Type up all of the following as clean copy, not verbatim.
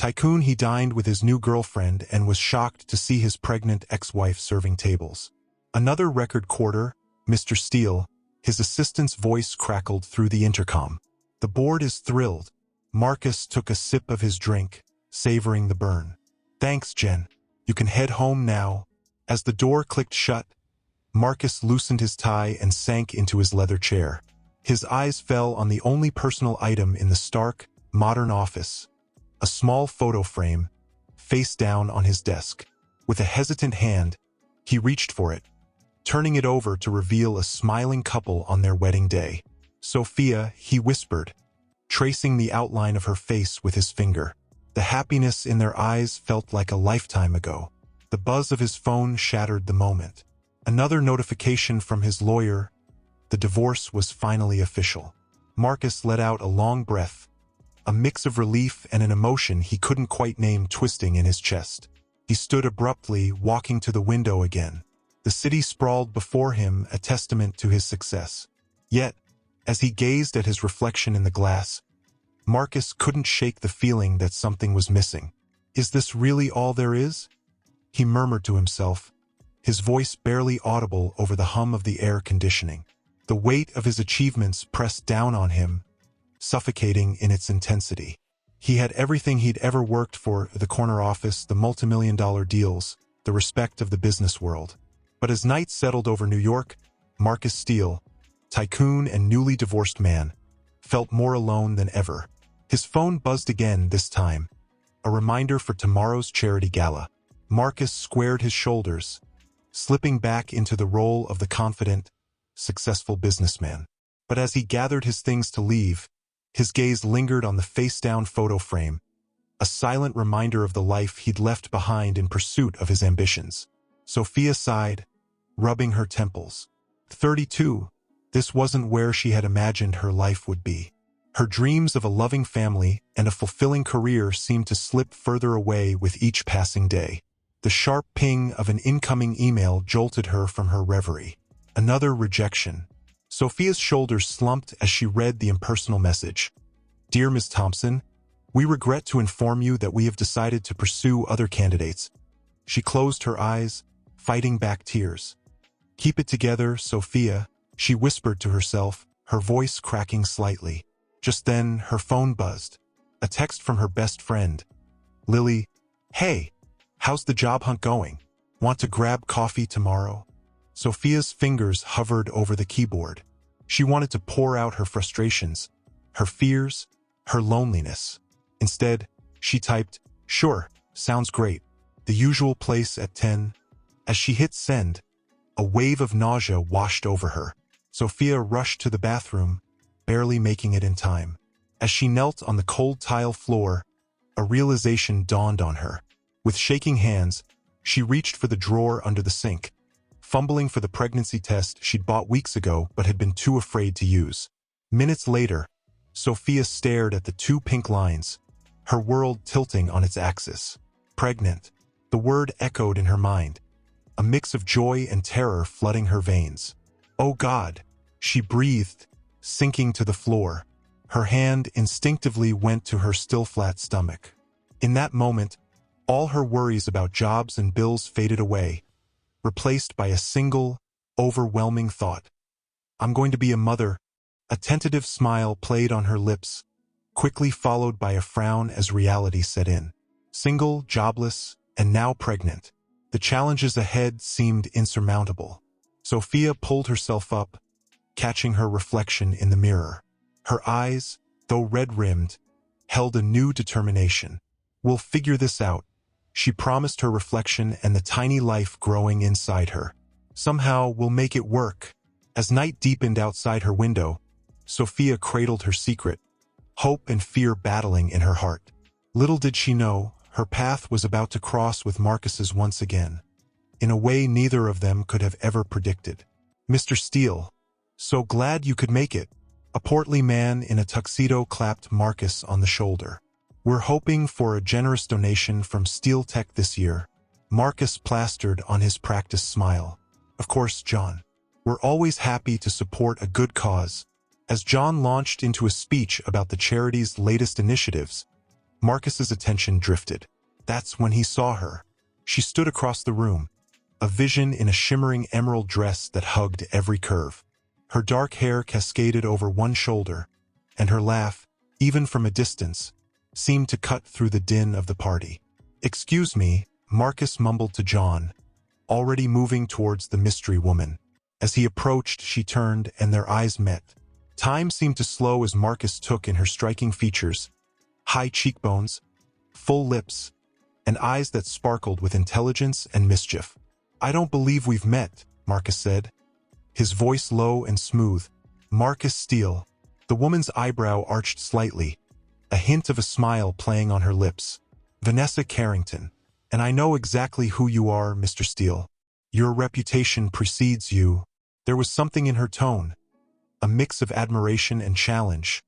Tycoon, he dined with his new girlfriend and was shocked to see his pregnant ex-wife serving tables. Another record quarter, Mr. Steele, his assistant's voice crackled through the intercom. The board is thrilled. Marcus took a sip of his drink, savoring the burn. Thanks, Jen. You can head home now. As the door clicked shut, Marcus loosened his tie and sank into his leather chair. His eyes fell on the only personal item in the stark, modern office, a small photo frame, face down on his desk. With a hesitant hand, he reached for it, turning it over to reveal a smiling couple on their wedding day. Sophia, he whispered, tracing the outline of her face with his finger. The happiness in their eyes felt like a lifetime ago. The buzz of his phone shattered the moment. Another notification from his lawyer. The divorce was finally official. Marcus let out a long breath, a mix of relief and an emotion he couldn't quite name twisting in his chest. He stood abruptly, walking to the window again. The city sprawled before him, a testament to his success. Yet, as he gazed at his reflection in the glass, Marcus couldn't shake the feeling that something was missing. Is this really all there is? He murmured to himself, his voice barely audible over the hum of the air conditioning. The weight of his achievements pressed down on him, suffocating in its intensity. He had everything he'd ever worked for: the corner office, the multimillion-dollar deals, the respect of the business world. But as night settled over New York, Marcus Steele, Tycoon and newly divorced man, felt more alone than ever. His phone buzzed again, this time, a reminder for tomorrow's charity gala. Marcus squared his shoulders, slipping back into the role of the confident, successful businessman. But as he gathered his things to leave, his gaze lingered on the face-down photo frame, a silent reminder of the life he'd left behind in pursuit of his ambitions. Sophia sighed, rubbing her temples. 32. This wasn't where she had imagined her life would be. Her dreams of a loving family and a fulfilling career seemed to slip further away with each passing day. The sharp ping of an incoming email jolted her from her reverie. Another rejection. Sophia's shoulders slumped as she read the impersonal message. Dear Ms. Thompson, we regret to inform you that we have decided to pursue other candidates. She closed her eyes, fighting back tears. Keep it together, Sophia, she whispered to herself, her voice cracking slightly. Just then, her phone buzzed. A text from her best friend, Lily. Hey, how's the job hunt going? Want to grab coffee tomorrow? Sophia's fingers hovered over the keyboard. She wanted to pour out her frustrations, her fears, her loneliness. Instead, she typed, Sure, sounds great. The usual place at 10. As she hit send, a wave of nausea washed over her. Sophia rushed to the bathroom, barely making it in time. As she knelt on the cold tile floor, a realization dawned on her. With shaking hands, she reached for the drawer under the sink, fumbling for the pregnancy test she'd bought weeks ago but had been too afraid to use. Minutes later, Sophia stared at the 2 pink lines, her world tilting on its axis. Pregnant. The word echoed in her mind, a mix of joy and terror flooding her veins. Oh God, she breathed, sinking to the floor. Her hand instinctively went to her still flat stomach. In that moment, all her worries about jobs and bills faded away, replaced by a single, overwhelming thought. I'm going to be a mother. A tentative smile played on her lips, quickly followed by a frown as reality set in. Single, jobless, and now pregnant. The challenges ahead seemed insurmountable. Sophia pulled herself up, catching her reflection in the mirror. Her eyes, though red-rimmed, held a new determination. We'll figure this out, she promised her reflection and the tiny life growing inside her. Somehow we'll make it work. As night deepened outside her window, Sophia cradled her secret, hope and fear battling in her heart. Little did she know, her path was about to cross with Marcus's once again, in a way neither of them could have ever predicted. Mr. Steele, so glad you could make it. A portly man in a tuxedo clapped Marcus on the shoulder. We're hoping for a generous donation from Steel Tech this year. Marcus plastered on his practiced smile. Of course, John. We're always happy to support a good cause. As John launched into a speech about the charity's latest initiatives, Marcus's attention drifted. That's when he saw her. She stood across the room, a vision in a shimmering emerald dress that hugged every curve. Her dark hair cascaded over one shoulder, and her laugh, even from a distance, seemed to cut through the din of the party. "Excuse me," Marcus mumbled to John, already moving towards the mystery woman. As he approached, she turned, and their eyes met. Time seemed to slow as Marcus took in her striking features: high cheekbones, full lips, and eyes that sparkled with intelligence and mischief. "I don't believe we've met," Marcus said, his voice low and smooth. "Marcus Steele." The woman's eyebrow arched slightly, a hint of a smile playing on her lips. "Vanessa Carrington. And I know exactly who you are, Mr. Steele. Your reputation precedes you." There was something in her tone, a mix of admiration and challenge,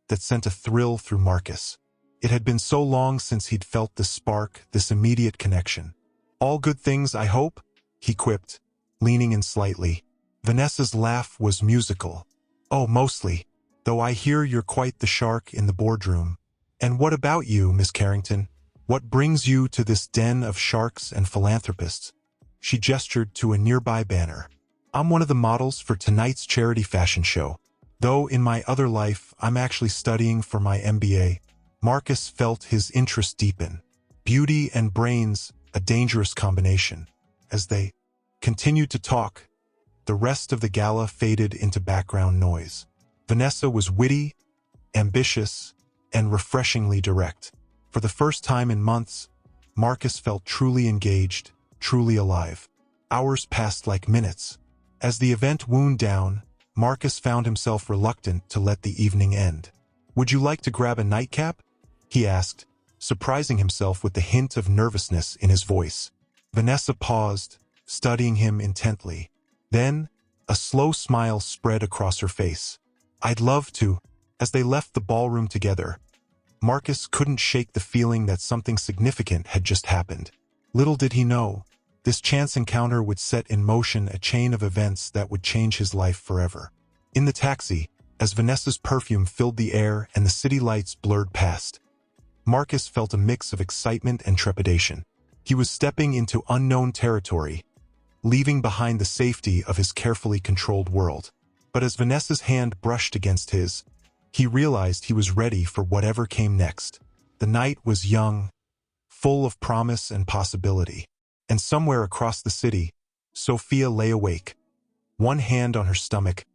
that sent a thrill through Marcus. It had been so long since he'd felt this spark, this immediate connection. "All good things, I hope?" he quipped, leaning in slightly. Vanessa's laugh was musical. "Oh, mostly, though I hear you're quite the shark in the boardroom. And what about you, Miss Carrington? What brings you to this den of sharks and philanthropists?" She gestured to a nearby banner. "I'm one of the models for tonight's charity fashion show. Though in my other life, I'm actually studying for my MBA." Marcus felt his interest deepen. Beauty and brains, a dangerous combination. As they continued to talk, the rest of the gala faded into background noise. Vanessa was witty, ambitious, and refreshingly direct. For the first time in months, Marcus felt truly engaged, truly alive. Hours passed like minutes. As the event wound down, Marcus found himself reluctant to let the evening end. "Would you like to grab a nightcap?" he asked, surprising himself with the hint of nervousness in his voice. Vanessa paused, studying him intently. Then, a slow smile spread across her face. "I'd love to." As they left the ballroom together, Marcus couldn't shake the feeling that something significant had just happened. Little did he know, this chance encounter would set in motion a chain of events that would change his life forever. In the taxi, as Vanessa's perfume filled the air and the city lights blurred past, Marcus felt a mix of excitement and trepidation. He was stepping into unknown territory, leaving behind the safety of his carefully controlled world. But as Vanessa's hand brushed against his, he realized he was ready for whatever came next. The night was young, full of promise and possibility. And somewhere across the city, Sophia lay awake, one hand on her stomach,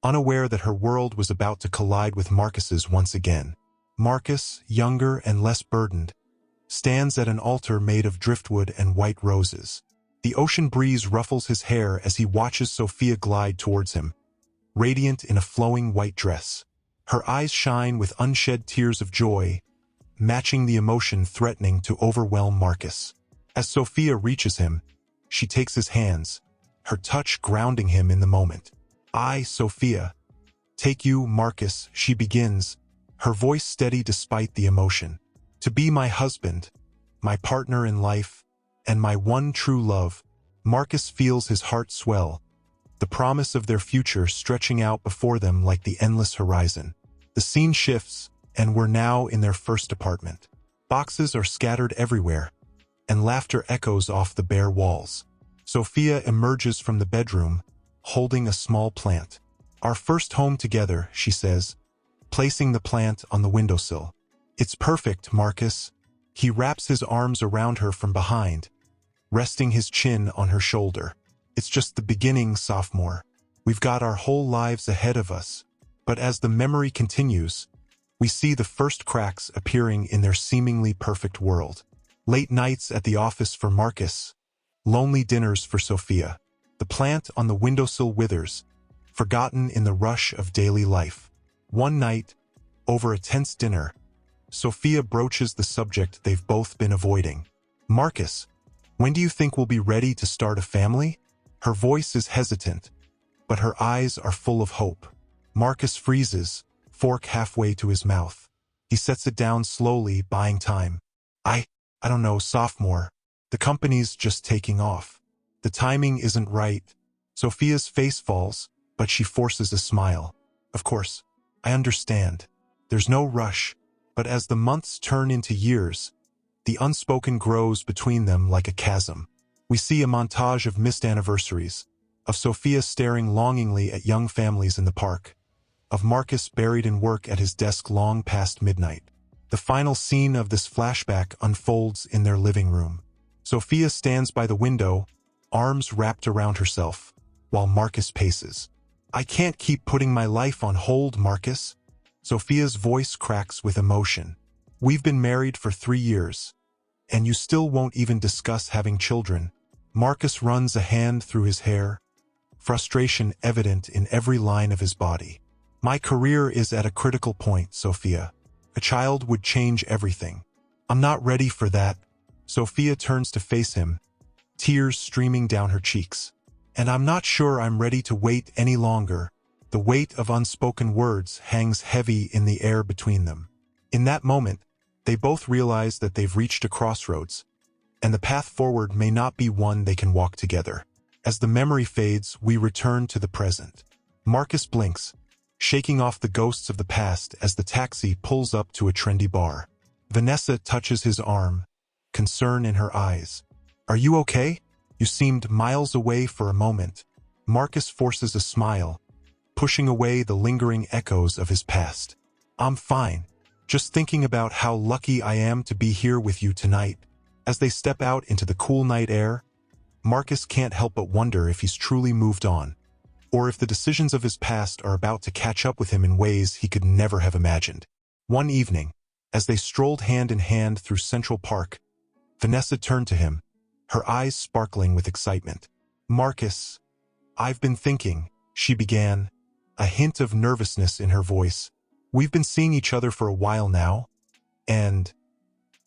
unaware that her world was about to collide with Marcus's once again. Marcus, younger and less burdened, stands at an altar made of driftwood and white roses. The ocean breeze ruffles his hair as he watches Sophia glide towards him, radiant in a flowing white dress. Her eyes shine with unshed tears of joy, matching the emotion threatening to overwhelm Marcus. As Sophia reaches him, she takes his hands, her touch grounding him in the moment. "I, Sophia, take you, Marcus," she begins, her voice steady despite the emotion. "To be my husband, my partner in life, and my one true love." Marcus feels his heart swell, the promise of their future stretching out before them like the endless horizon. The scene shifts, and we're now in their first apartment. Boxes are scattered everywhere, and laughter echoes off the bare walls. Sophia emerges from the bedroom, holding a small plant. "Our first home together," she says, placing the plant on the windowsill. "It's perfect, Marcus." He wraps his arms around her from behind, resting his chin on her shoulder. "It's just the beginning, sophomore. We've got our whole lives ahead of us." But as the memory continues, we see the first cracks appearing in their seemingly perfect world. Late nights at the office for Marcus, lonely dinners for Sophia. The plant on the windowsill withers, forgotten in the rush of daily life. One night, over a tense dinner, Sophia broaches the subject they've both been avoiding. "Marcus, when do you think we'll be ready to start a family?" Her voice is hesitant, but her eyes are full of hope. Marcus freezes, fork halfway to his mouth. He sets it down slowly, buying time. I don't know, sophomore. The company's just taking off. The timing isn't right." Sophia's face falls, but she forces a smile. "Of course, I understand. There's no rush. But as the months turn into years, the unspoken grows between them like a chasm. We see a montage of missed anniversaries, of Sophia staring longingly at young families in the park, of Marcus buried in work at his desk long past midnight. The final scene of this flashback unfolds in their living room. Sophia stands by the window, arms wrapped around herself, while Marcus paces. "I can't keep putting my life on hold, Marcus." Sophia's voice cracks with emotion. "We've been married for 3 years, and you still won't even discuss having children." Marcus runs a hand through his hair, frustration evident in every line of his body. "My career is at a critical point, Sophia. A child would change everything. I'm not ready for that." Sophia turns to face him, tears streaming down her cheeks. "And I'm not sure I'm ready to wait any longer." The weight of unspoken words hangs heavy in the air between them. In that moment, they both realize that they've reached a crossroads, and the path forward may not be one they can walk together. As the memory fades, we return to the present. Marcus blinks, shaking off the ghosts of the past as the taxi pulls up to a trendy bar. Vanessa touches his arm, concern in her eyes. "Are you okay? You seemed miles away for a moment." Marcus forces a smile, pushing away the lingering echoes of his past. "I'm fine. Just thinking about how lucky I am to be here with you tonight." As they step out into the cool night air, Marcus can't help but wonder if he's truly moved on, or if the decisions of his past are about to catch up with him in ways he could never have imagined. One evening, as they strolled hand in hand through Central Park, Vanessa turned to him, her eyes sparkling with excitement. "Marcus, I've been thinking," she began, a hint of nervousness in her voice. "We've been seeing each other for a while now, and,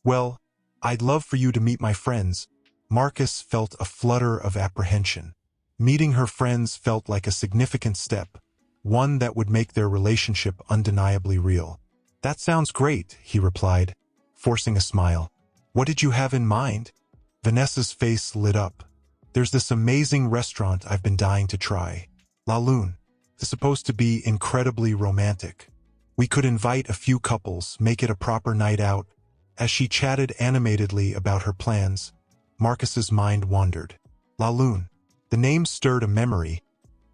well, I'd love for you to meet my friends." Marcus felt a flutter of apprehension. Meeting her friends felt like a significant step, one that would make their relationship undeniably real. "That sounds great," he replied, forcing a smile. "What did you have in mind?" Vanessa's face lit up. "There's this amazing restaurant I've been dying to try. La Lune. It's supposed to be incredibly romantic. We could invite a few couples, make it a proper night out." As she chatted animatedly about her plans, Marcus's mind wandered. La Lune. The name stirred a memory,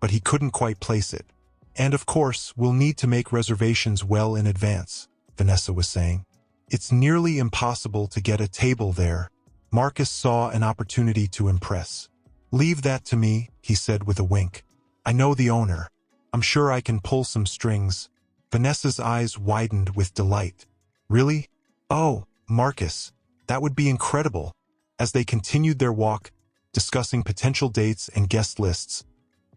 but he couldn't quite place it. "And of course, we'll need to make reservations well in advance," Vanessa was saying. "It's nearly impossible to get a table there." Marcus saw an opportunity to impress. "Leave that to me," he said with a wink. "I know the owner. I'm sure I can pull some strings." Vanessa's eyes widened with delight. "Really? Oh, Marcus, that would be incredible." As they continued their walk, discussing potential dates and guest lists,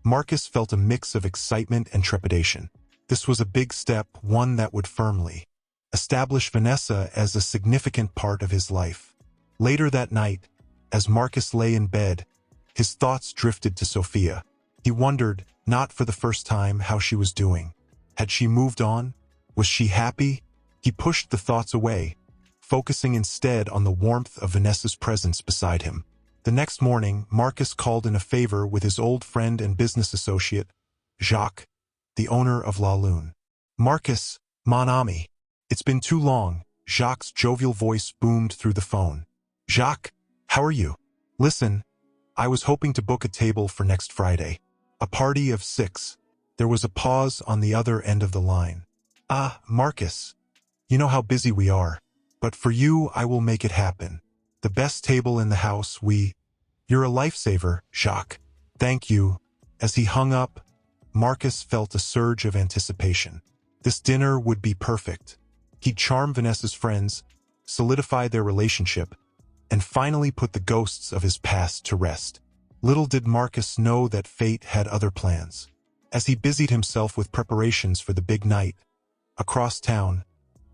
Marcus felt a mix of excitement and trepidation. This was a big step, one that would firmly establish Vanessa as a significant part of his life. Later that night, as Marcus lay in bed, his thoughts drifted to Sophia. He wondered, not for the first time, how she was doing. Had she moved on? Was she happy? He pushed the thoughts away, focusing instead on the warmth of Vanessa's presence beside him. The next morning, Marcus called in a favor with his old friend and business associate, Jacques, the owner of La Lune. "Marcus, mon ami. It's been too long." Jacques' jovial voice boomed through the phone. "Jacques, how are you? Listen, I was hoping to book a table for next Friday. A party of 6. There was a pause on the other end of the line. "Ah, Marcus, you know how busy we are. But for you, I will make it happen. The best table in the house, You're a lifesaver, Jacques." "Thank you." As he hung up, Marcus felt a surge of anticipation. This dinner would be perfect. He'd charm Vanessa's friends, solidify their relationship, and finally put the ghosts of his past to rest. Little did Marcus know that fate had other plans. As he busied himself with preparations for the big night, across town,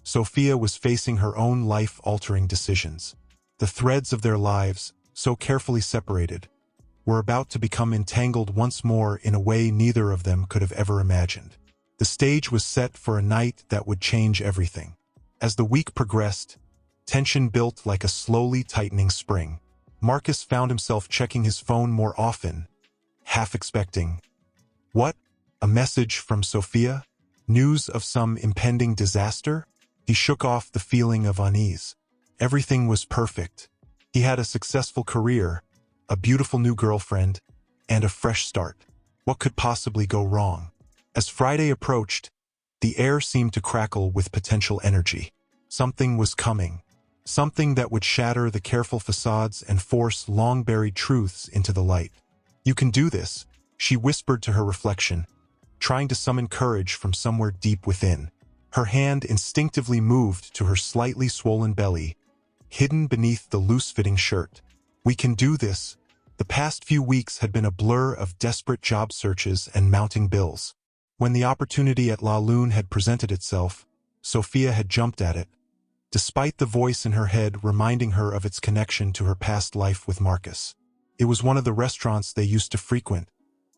Sophia was facing her own life-altering decisions. The threads of their lives, so carefully separated, were about to become entangled once more in a way neither of them could have ever imagined. The stage was set for a night that would change everything. As the week progressed, tension built like a slowly tightening spring. Marcus found himself checking his phone more often, half expecting, "What? A message from Sophia? News of some impending disaster?" He shook off the feeling of unease. Everything was perfect. He had a successful career, a beautiful new girlfriend, and a fresh start. What could possibly go wrong? As Friday approached, the air seemed to crackle with potential energy. Something was coming. Something that would shatter the careful facades and force long-buried truths into the light. "You can do this," she whispered to her reflection, trying to summon courage from somewhere deep within. Her hand instinctively moved to her slightly swollen belly, hidden beneath the loose-fitting shirt. "We can do this." The past few weeks had been a blur of desperate job searches and mounting bills. When the opportunity at La Lune had presented itself, Sophia had jumped at it, despite the voice in her head reminding her of its connection to her past life with Marcus. It was one of the restaurants they used to frequent,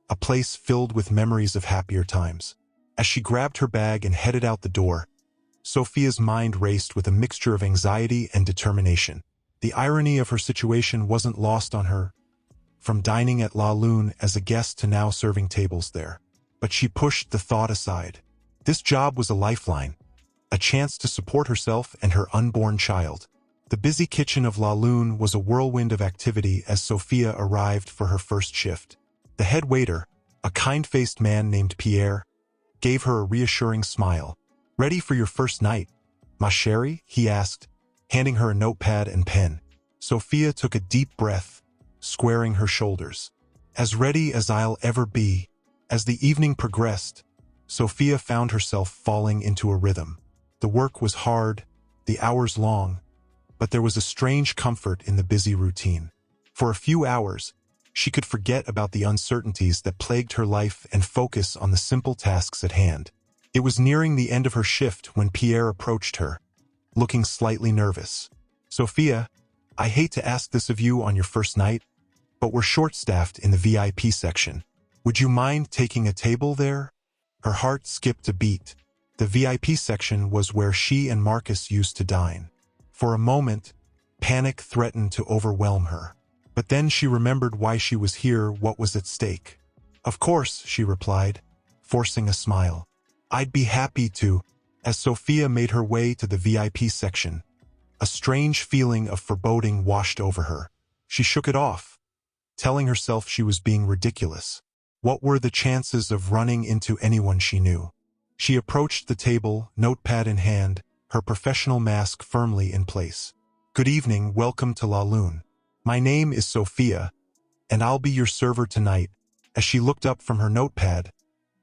a place filled with memories of happier times. As she grabbed her bag and headed out the door, Sophia's mind raced with a mixture of anxiety and determination. The irony of her situation wasn't lost on her, from dining at La Lune as a guest to now serving tables there. But she pushed the thought aside. This job was a lifeline, a chance to support herself and her unborn child. The busy kitchen of La Lune was a whirlwind of activity as Sophia arrived for her first shift. The head waiter, a kind-faced man named Pierre, gave her a reassuring smile. "Ready for your first night, ma chérie?" he asked, handing her a notepad and pen. Sophia took a deep breath, squaring her shoulders. "As ready as I'll ever be." As the evening progressed, Sophia found herself falling into a rhythm. The work was hard, the hours long, but there was a strange comfort in the busy routine. For a few hours, she could forget about the uncertainties that plagued her life and focus on the simple tasks at hand. It was nearing the end of her shift when Pierre approached her, looking slightly nervous. "Sophia, I hate to ask this of you on your first night, but we're short-staffed in the VIP section. Would you mind taking a table there?" Her heart skipped a beat. The VIP section was where she and Marcus used to dine. For a moment, panic threatened to overwhelm her. But then she remembered why she was here, what was at stake. "Of course," she replied, forcing a smile. "I'd be happy to." As Sophia made her way to the VIP section, a strange feeling of foreboding washed over her. She shook it off, telling herself she was being ridiculous. What were the chances of running into anyone she knew? She approached the table, notepad in hand, her professional mask firmly in place. "Good evening, welcome to La Lune. My name is Sophia, and I'll be your server tonight." As she looked up from her notepad,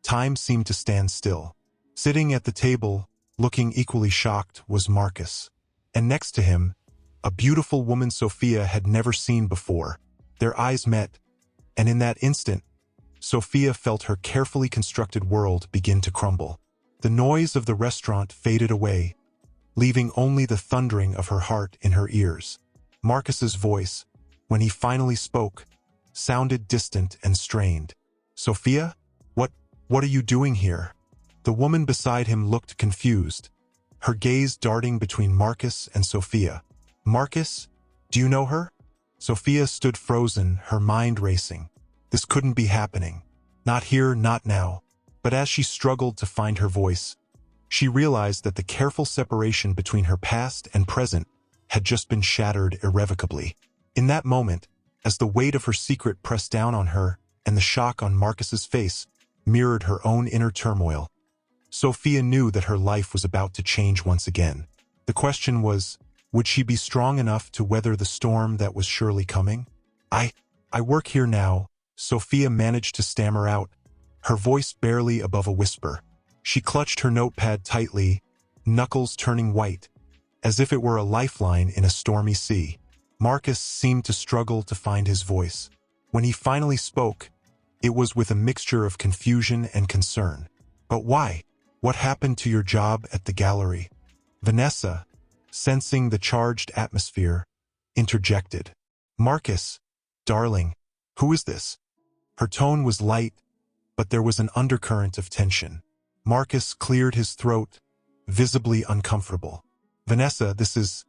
time seemed to stand still. Sitting at the table, looking equally shocked, was Marcus. And next to him, a beautiful woman Sophia had never seen before. Their eyes met, and in that instant, Sophia felt her carefully constructed world begin to crumble. The noise of the restaurant faded away, leaving only the thundering of her heart in her ears. Marcus's voice, when he finally spoke, sounded distant and strained. "Sophia? What are you doing here?" The woman beside him looked confused, her gaze darting between Marcus and Sophia. "Marcus? Do you know her?" Sophia stood frozen, her mind racing. This couldn't be happening. Not here, not now. But as she struggled to find her voice, she realized that the careful separation between her past and present had just been shattered irrevocably. In that moment, as the weight of her secret pressed down on her and the shock on Marcus's face mirrored her own inner turmoil, Sophia knew that her life was about to change once again. The question was, would she be strong enough to weather the storm that was surely coming? I work here now," Sophia managed to stammer out, her voice barely above a whisper. She clutched her notepad tightly, knuckles turning white, as if it were a lifeline in a stormy sea. Marcus seemed to struggle to find his voice. When he finally spoke, it was with a mixture of confusion and concern. "But why? What happened to your job at the gallery?" Vanessa, sensing the charged atmosphere, interjected. "Marcus, darling, who is this?" Her tone was light, but there was an undercurrent of tension. Marcus cleared his throat, visibly uncomfortable. "Vanessa, this is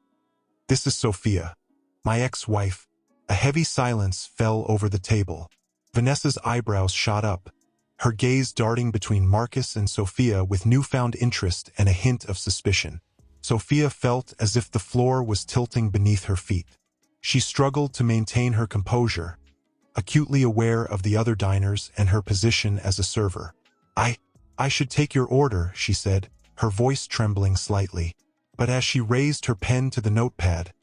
Sophia, my ex-wife." A heavy silence fell over the table. Vanessa's eyebrows shot up, her gaze darting between Marcus and Sophia with newfound interest and a hint of suspicion. Sophia felt as if the floor was tilting beneath her feet. She struggled to maintain her composure, acutely aware of the other diners and her position as a server. I should take your order, she said, her voice trembling slightly. But as she raised her pen to the notepad,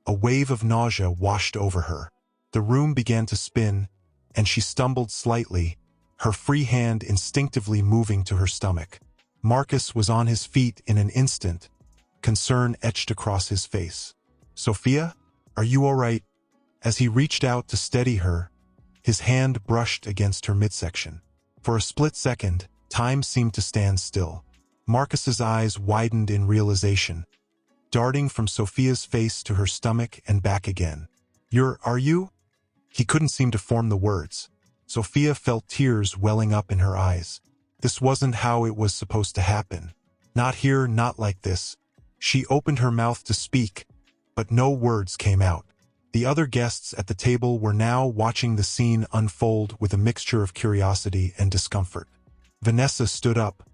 a wave of nausea washed over her. The room began to spin, and she stumbled slightly, her free hand instinctively moving to her stomach. Marcus was on his feet in an instant, concern etched across his face. "Sophia, are you all right?" As he reached out to steady her, his hand brushed against her midsection. For a split second, time seemed to stand still. Marcus's eyes widened in realization, darting from Sophia's face to her stomach and back again. Are you? He couldn't seem to form the words. Sophia felt tears welling up in her eyes. This wasn't how it was supposed to happen. Not here, not like this. She opened her mouth to speak, but no words came out. The other guests at the table were now watching the scene unfold with a mixture of curiosity and discomfort. Vanessa stood up,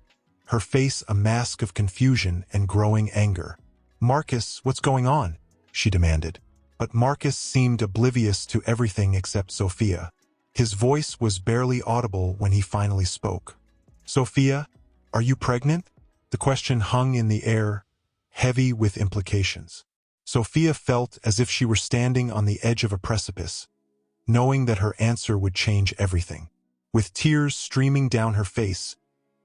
her face a mask of confusion and growing anger. "Marcus, what's going on?" she demanded. But Marcus seemed oblivious to everything except Sophia. His voice was barely audible when he finally spoke. "Sophia, are you pregnant?" The question hung in the air, heavy with implications. Sophia felt as if she were standing on the edge of a precipice, knowing that her answer would change everything. With tears streaming down her face,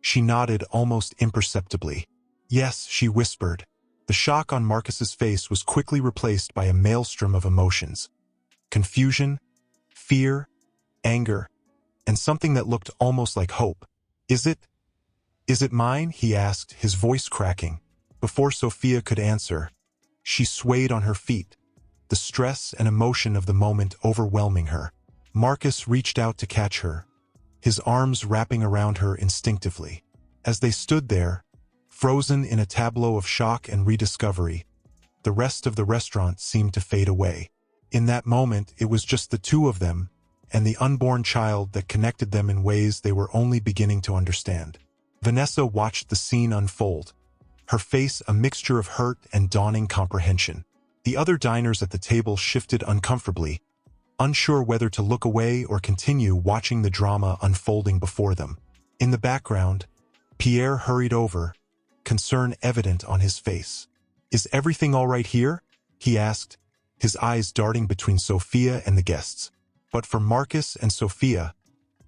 she nodded almost imperceptibly. "Yes," she whispered. The shock on Marcus's face was quickly replaced by a maelstrom of emotions. Confusion, fear, anger, and something that looked almost like hope. Is it mine?" he asked, his voice cracking. Before Sophia could answer, she swayed on her feet, the stress and emotion of the moment overwhelming her. Marcus reached out to catch her, his arms wrapping around her instinctively. As they stood there, frozen in a tableau of shock and rediscovery, the rest of the restaurant seemed to fade away. In that moment, it was just the two of them and the unborn child that connected them in ways they were only beginning to understand. Vanessa watched the scene unfold, her face a mixture of hurt and dawning comprehension. The other diners at the table shifted uncomfortably, unsure whether to look away or continue watching the drama unfolding before them. In the background, Pierre hurried over, concern evident on his face. "Is everything all right here?" he asked, his eyes darting between Sophia and the guests. But for Marcus and Sophia,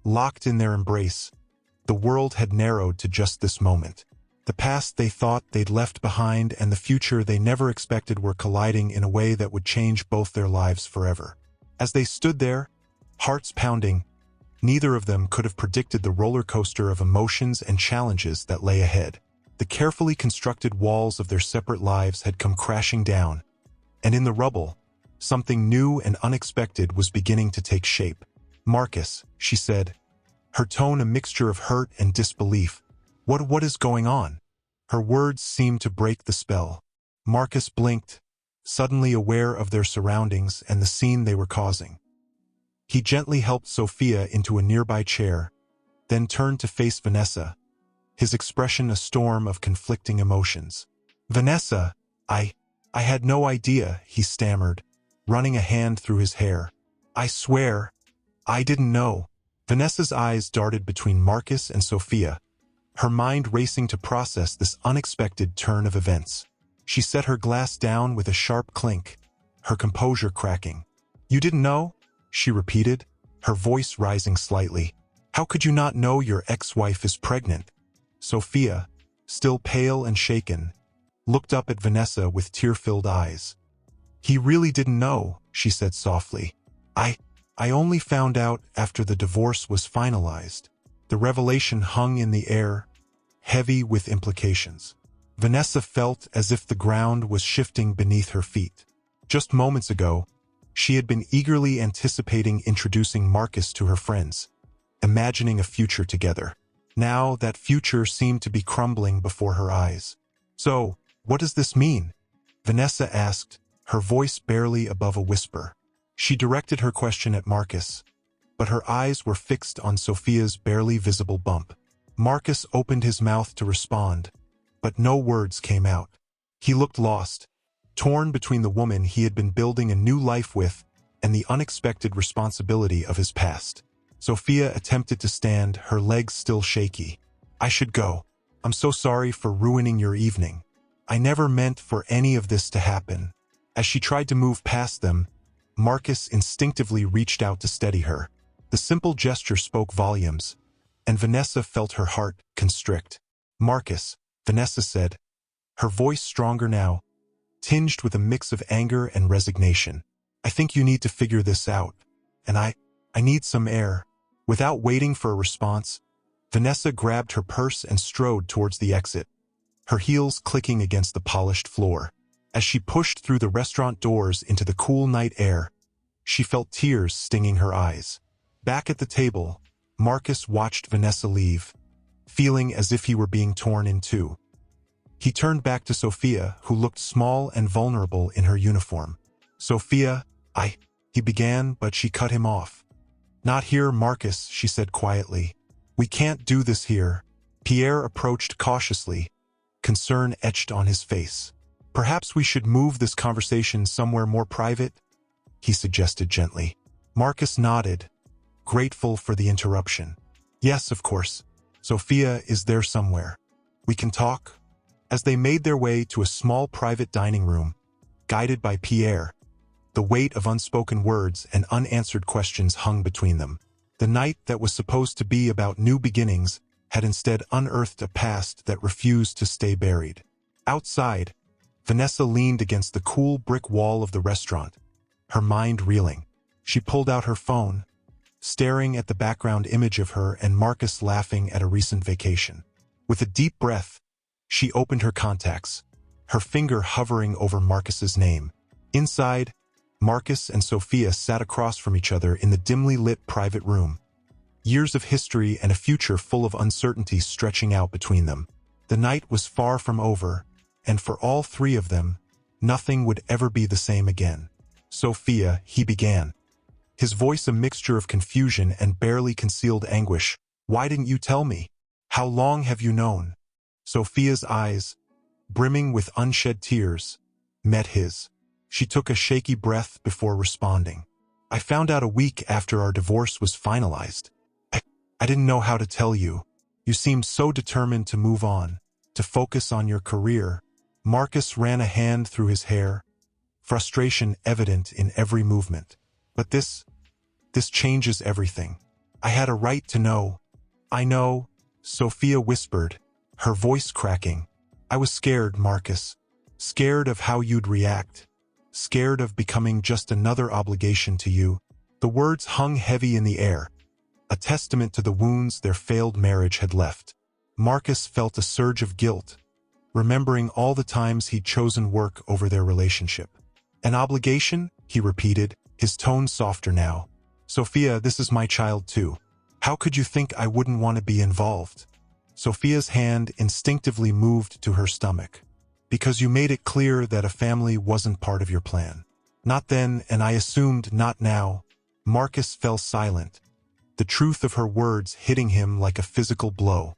locked in their embrace, the world had narrowed to just this moment. The past they thought they'd left behind and the future they never expected were colliding in a way that would change both their lives forever. As they stood there, hearts pounding, neither of them could have predicted the roller coaster of emotions and challenges that lay ahead. The carefully constructed walls of their separate lives had come crashing down, and in the rubble, something new and unexpected was beginning to take shape. "Marcus," she said, her tone a mixture of hurt and disbelief. What is going on?" Her words seemed to break the spell. Marcus blinked, suddenly aware of their surroundings and the scene they were causing. He gently helped Sophia into a nearby chair, then turned to face Vanessa, his expression a storm of conflicting emotions. "Vanessa, I had no idea," he stammered, running a hand through his hair. "I swear, I didn't know." Vanessa's eyes darted between Marcus and Sophia, her mind racing to process this unexpected turn of events. She set her glass down with a sharp clink, her composure cracking. "You didn't know?" she repeated, her voice rising slightly. "How could you not know your ex-wife is pregnant?" Sophia, still pale and shaken, looked up at Vanessa with tear-filled eyes. "He really didn't know," she said softly. I only found out after the divorce was finalized." The revelation hung in the air, heavy with implications. Vanessa felt as if the ground was shifting beneath her feet. Just moments ago, she had been eagerly anticipating introducing Marcus to her friends, imagining a future together. Now that future seemed to be crumbling before her eyes. "So, what does this mean?" Vanessa asked, her voice barely above a whisper. She directed her question at Marcus, but her eyes were fixed on Sophia's barely visible bump. Marcus opened his mouth to respond, but no words came out. He looked lost, torn between the woman he had been building a new life with and the unexpected responsibility of his past. Sophia attempted to stand, her legs still shaky. "I should go. I'm so sorry for ruining your evening. I never meant for any of this to happen." As she tried to move past them, Marcus instinctively reached out to steady her. The simple gesture spoke volumes, and Vanessa felt her heart constrict. "Marcus," Vanessa said, her voice stronger now, tinged with a mix of anger and resignation. "I think you need to figure this out, and I need some air." Without waiting for a response, Vanessa grabbed her purse and strode towards the exit, her heels clicking against the polished floor. As she pushed through the restaurant doors into the cool night air, she felt tears stinging her eyes. Back at the table, Marcus watched Vanessa leave, feeling as if he were being torn in two. He turned back to Sophia, who looked small and vulnerable in her uniform. "Sophia, he began, but she cut him off. "Not here, Marcus," she said quietly. "We can't do this here." Pierre approached cautiously, concern etched on his face. "Perhaps we should move this conversation somewhere more private," he suggested gently. Marcus nodded, grateful for the interruption. "Yes, of course. Sophia is there somewhere. We can talk." As they made their way to a small private dining room, guided by Pierre, the weight of unspoken words and unanswered questions hung between them. The night that was supposed to be about new beginnings had instead unearthed a past that refused to stay buried. Outside, Vanessa leaned against the cool brick wall of the restaurant, her mind reeling. She pulled out her phone, staring at the background image of her and Marcus laughing at a recent vacation. With a deep breath, she opened her contacts, her finger hovering over Marcus's name. Inside, Marcus and Sophia sat across from each other in the dimly lit private room, years of history and a future full of uncertainty stretching out between them. The night was far from over, and for all three of them, nothing would ever be the same again. "Sophia," he began, his voice a mixture of confusion and barely concealed anguish. "Why didn't you tell me? How long have you known?" Sophia's eyes, brimming with unshed tears, met his. She took a shaky breath before responding. "I found out a week after our divorce was finalized. I didn't know how to tell you. You seemed so determined to move on, to focus on your career." Marcus ran a hand through his hair, frustration evident in every movement. "But this changes everything. I had a right to know." "I know," Sophia whispered, her voice cracking. "I was scared, Marcus. Scared of how you'd react. Scared of becoming just another obligation to you." The words hung heavy in the air, a testament to the wounds their failed marriage had left. Marcus felt a surge of guilt, remembering all the times he'd chosen work over their relationship. "An obligation?" he repeated, his tone softer now. "Sophia, this is my child too. How could you think I wouldn't want to be involved?" Sophia's hand instinctively moved to her stomach. "Because you made it clear that a family wasn't part of your plan." "Not then, and I assumed not now." Marcus fell silent, the truth of her words hitting him like a physical blow.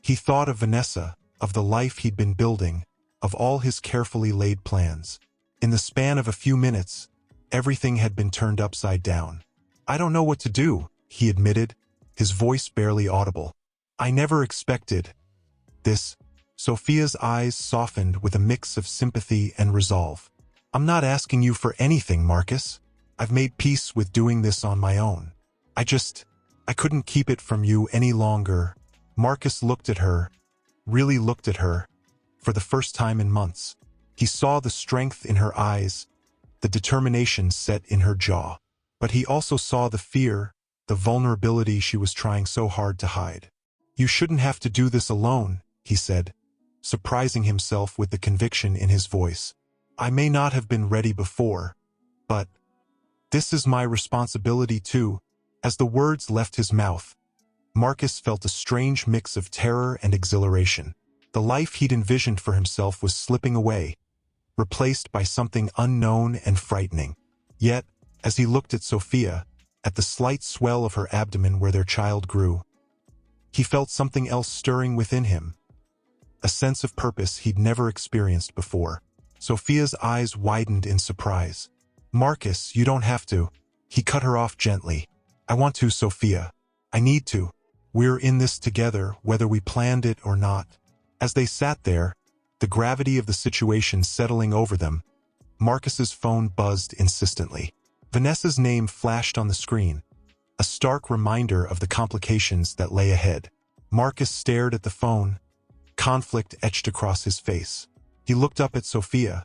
He thought of Vanessa, of the life he'd been building, of all his carefully laid plans. In the span of a few minutes, everything had been turned upside down. "I don't know what to do," he admitted, his voice barely audible. "I never expected this." Sophia's eyes softened with a mix of sympathy and resolve. "I'm not asking you for anything, Marcus. I've made peace with doing this on my own. I couldn't keep it from you any longer." Marcus looked at her, really looked at her, for the first time in months. He saw the strength in her eyes, the determination set in her jaw. But he also saw the fear, the vulnerability she was trying so hard to hide. "You shouldn't have to do this alone," he said, surprising himself with the conviction in his voice. "I may not have been ready before, but this is my responsibility too." As the words left his mouth, Marcus felt a strange mix of terror and exhilaration. The life he'd envisioned for himself was slipping away, replaced by something unknown and frightening. Yet, as he looked at Sophia, at the slight swell of her abdomen where their child grew, he felt something else stirring within him. a sense of purpose he'd never experienced before. Sophia's eyes widened in surprise. "Marcus, you don't have to." He cut her off gently. "I want to, Sophia. I need to. We're in this together, whether we planned it or not." As they sat there, the gravity of the situation settling over them, Marcus's phone buzzed insistently. Vanessa's name flashed on the screen, a stark reminder of the complications that lay ahead. Marcus stared at the phone, conflict etched across his face. He looked up at Sophia,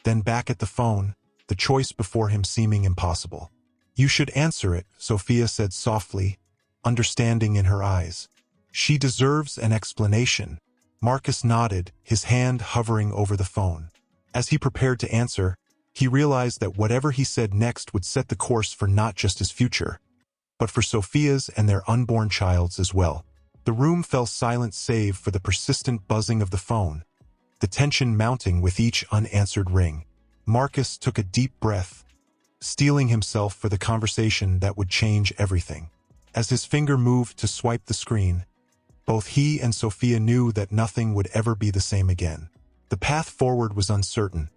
then back at the phone, the choice before him seeming impossible. "You should answer it," Sophia said softly, understanding in her eyes. "She deserves an explanation." Marcus nodded, his hand hovering over the phone. As he prepared to answer, he realized that whatever he said next would set the course for not just his future, but for Sophia's and their unborn child's as well. The room fell silent save for the persistent buzzing of the phone, the tension mounting with each unanswered ring. Marcus took a deep breath, steeling himself for the conversation that would change everything. As his finger moved to swipe the screen, both he and Sophia knew that nothing would ever be the same again. The path forward was uncertain,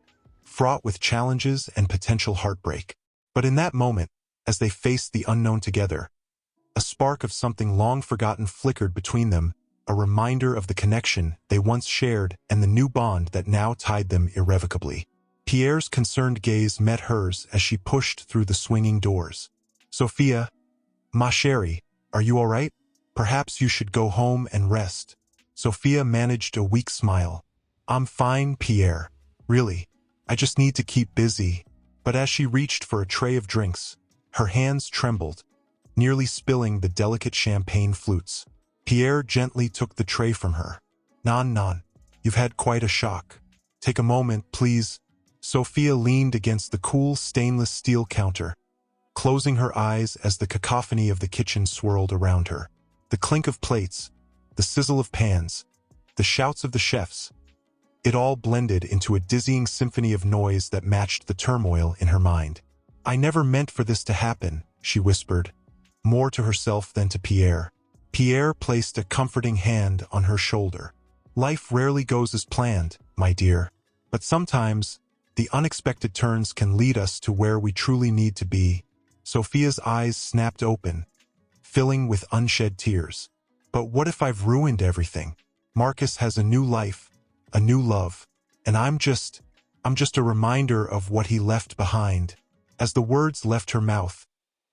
fraught with challenges and potential heartbreak. But in that moment, as they faced the unknown together, a spark of something long forgotten flickered between them, a reminder of the connection they once shared and the new bond that now tied them irrevocably. Pierre's concerned gaze met hers as she pushed through the swinging doors. "Sophia, ma chérie, are you all right? Perhaps you should go home and rest." Sophia managed a weak smile. "I'm fine, Pierre. Really, I just need to keep busy." But as she reached for a tray of drinks, her hands trembled, nearly spilling the delicate champagne flutes. Pierre gently took the tray from her. Non, you've had quite a shock. Take a moment, please." Sophia leaned against the cool stainless steel counter, closing her eyes as the cacophony of the kitchen swirled around her. The clink of plates, the sizzle of pans, the shouts of the chefs, it all blended into a dizzying symphony of noise that matched the turmoil in her mind. "I never meant for this to happen," she whispered, more to herself than to Pierre. Pierre placed a comforting hand on her shoulder. "Life rarely goes as planned, my dear, but sometimes the unexpected turns can lead us to where we truly need to be." Sophia's eyes snapped open, filling with unshed tears. "But what if I've ruined everything? Marcus has a new life, a new love, and I'm just a reminder of what he left behind." As the words left her mouth,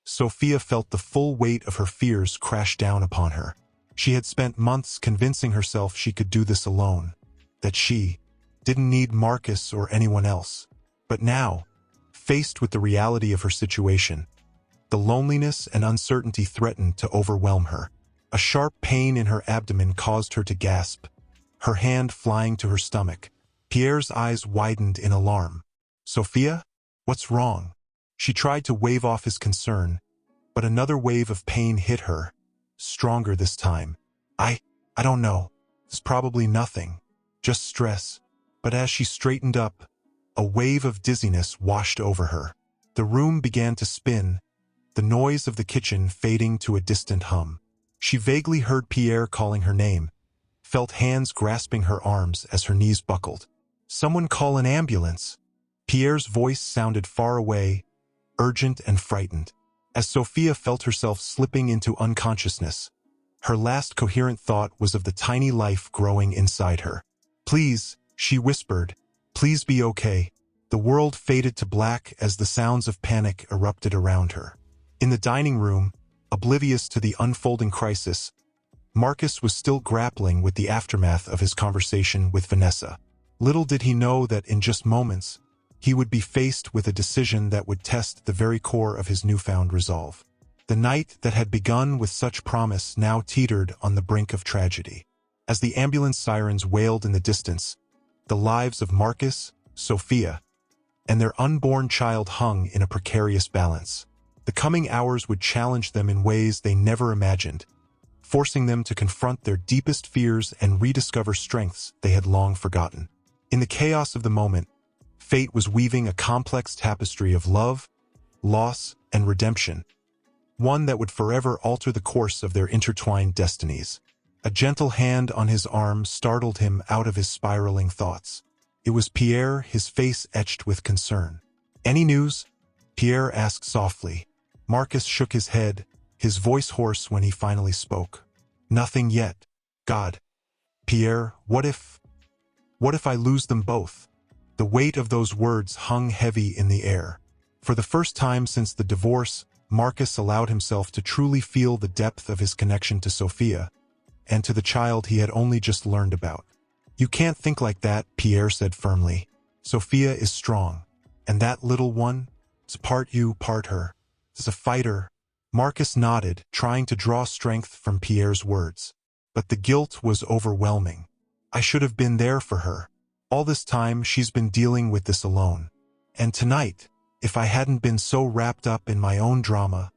Sophia felt the full weight of her fears crash down upon her. She had spent months convincing herself she could do this alone, that she didn't need Marcus or anyone else. But now, faced with the reality of her situation, the loneliness and uncertainty threatened to overwhelm her. A sharp pain in her abdomen caused her to gasp, her hand flying to her stomach. Pierre's eyes widened in alarm. "Sophia? What's wrong?" She tried to wave off his concern, but another wave of pain hit her, stronger this time. I don't know. It's probably nothing. Just stress." But as she straightened up, a wave of dizziness washed over her. The room began to spin, the noise of the kitchen fading to a distant hum. She vaguely heard Pierre calling her name, felt hands grasping her arms as her knees buckled. "Someone call an ambulance." Pierre's voice sounded far away, urgent and frightened. As Sophia felt herself slipping into unconsciousness, her last coherent thought was of the tiny life growing inside her. "Please," she whispered, "please be okay." The world faded to black as the sounds of panic erupted around her. In the dining room, oblivious to the unfolding crisis, Marcus was still grappling with the aftermath of his conversation with Vanessa. Little did he know that in just moments, he would be faced with a decision that would test the very core of his newfound resolve. The night that had begun with such promise now teetered on the brink of tragedy. As the ambulance sirens wailed in the distance, the lives of Marcus, Sophia, and their unborn child hung in a precarious balance. The coming hours would challenge them in ways they never imagined, forcing them to confront their deepest fears and rediscover strengths they had long forgotten. In the chaos of the moment, fate was weaving a complex tapestry of love, loss, and redemption, one that would forever alter the course of their intertwined destinies. A gentle hand on his arm startled him out of his spiraling thoughts. It was Pierre, his face etched with concern. "Any news?" Pierre asked softly. Marcus shook his head, his voice hoarse when he finally spoke. "Nothing yet. God. Pierre, what if I lose them both?" The weight of those words hung heavy in the air. For the first time since the divorce, Marcus allowed himself to truly feel the depth of his connection to Sophia, and to the child he had only just learned about. "You can't think like that," Pierre said firmly. "Sophia is strong, and that little one is part you, part her. Is a fighter." Marcus nodded, trying to draw strength from Pierre's words. But the guilt was overwhelming. "I should have been there for her. All this time she's been dealing with this alone. And tonight, if I hadn't been so wrapped up in my own drama."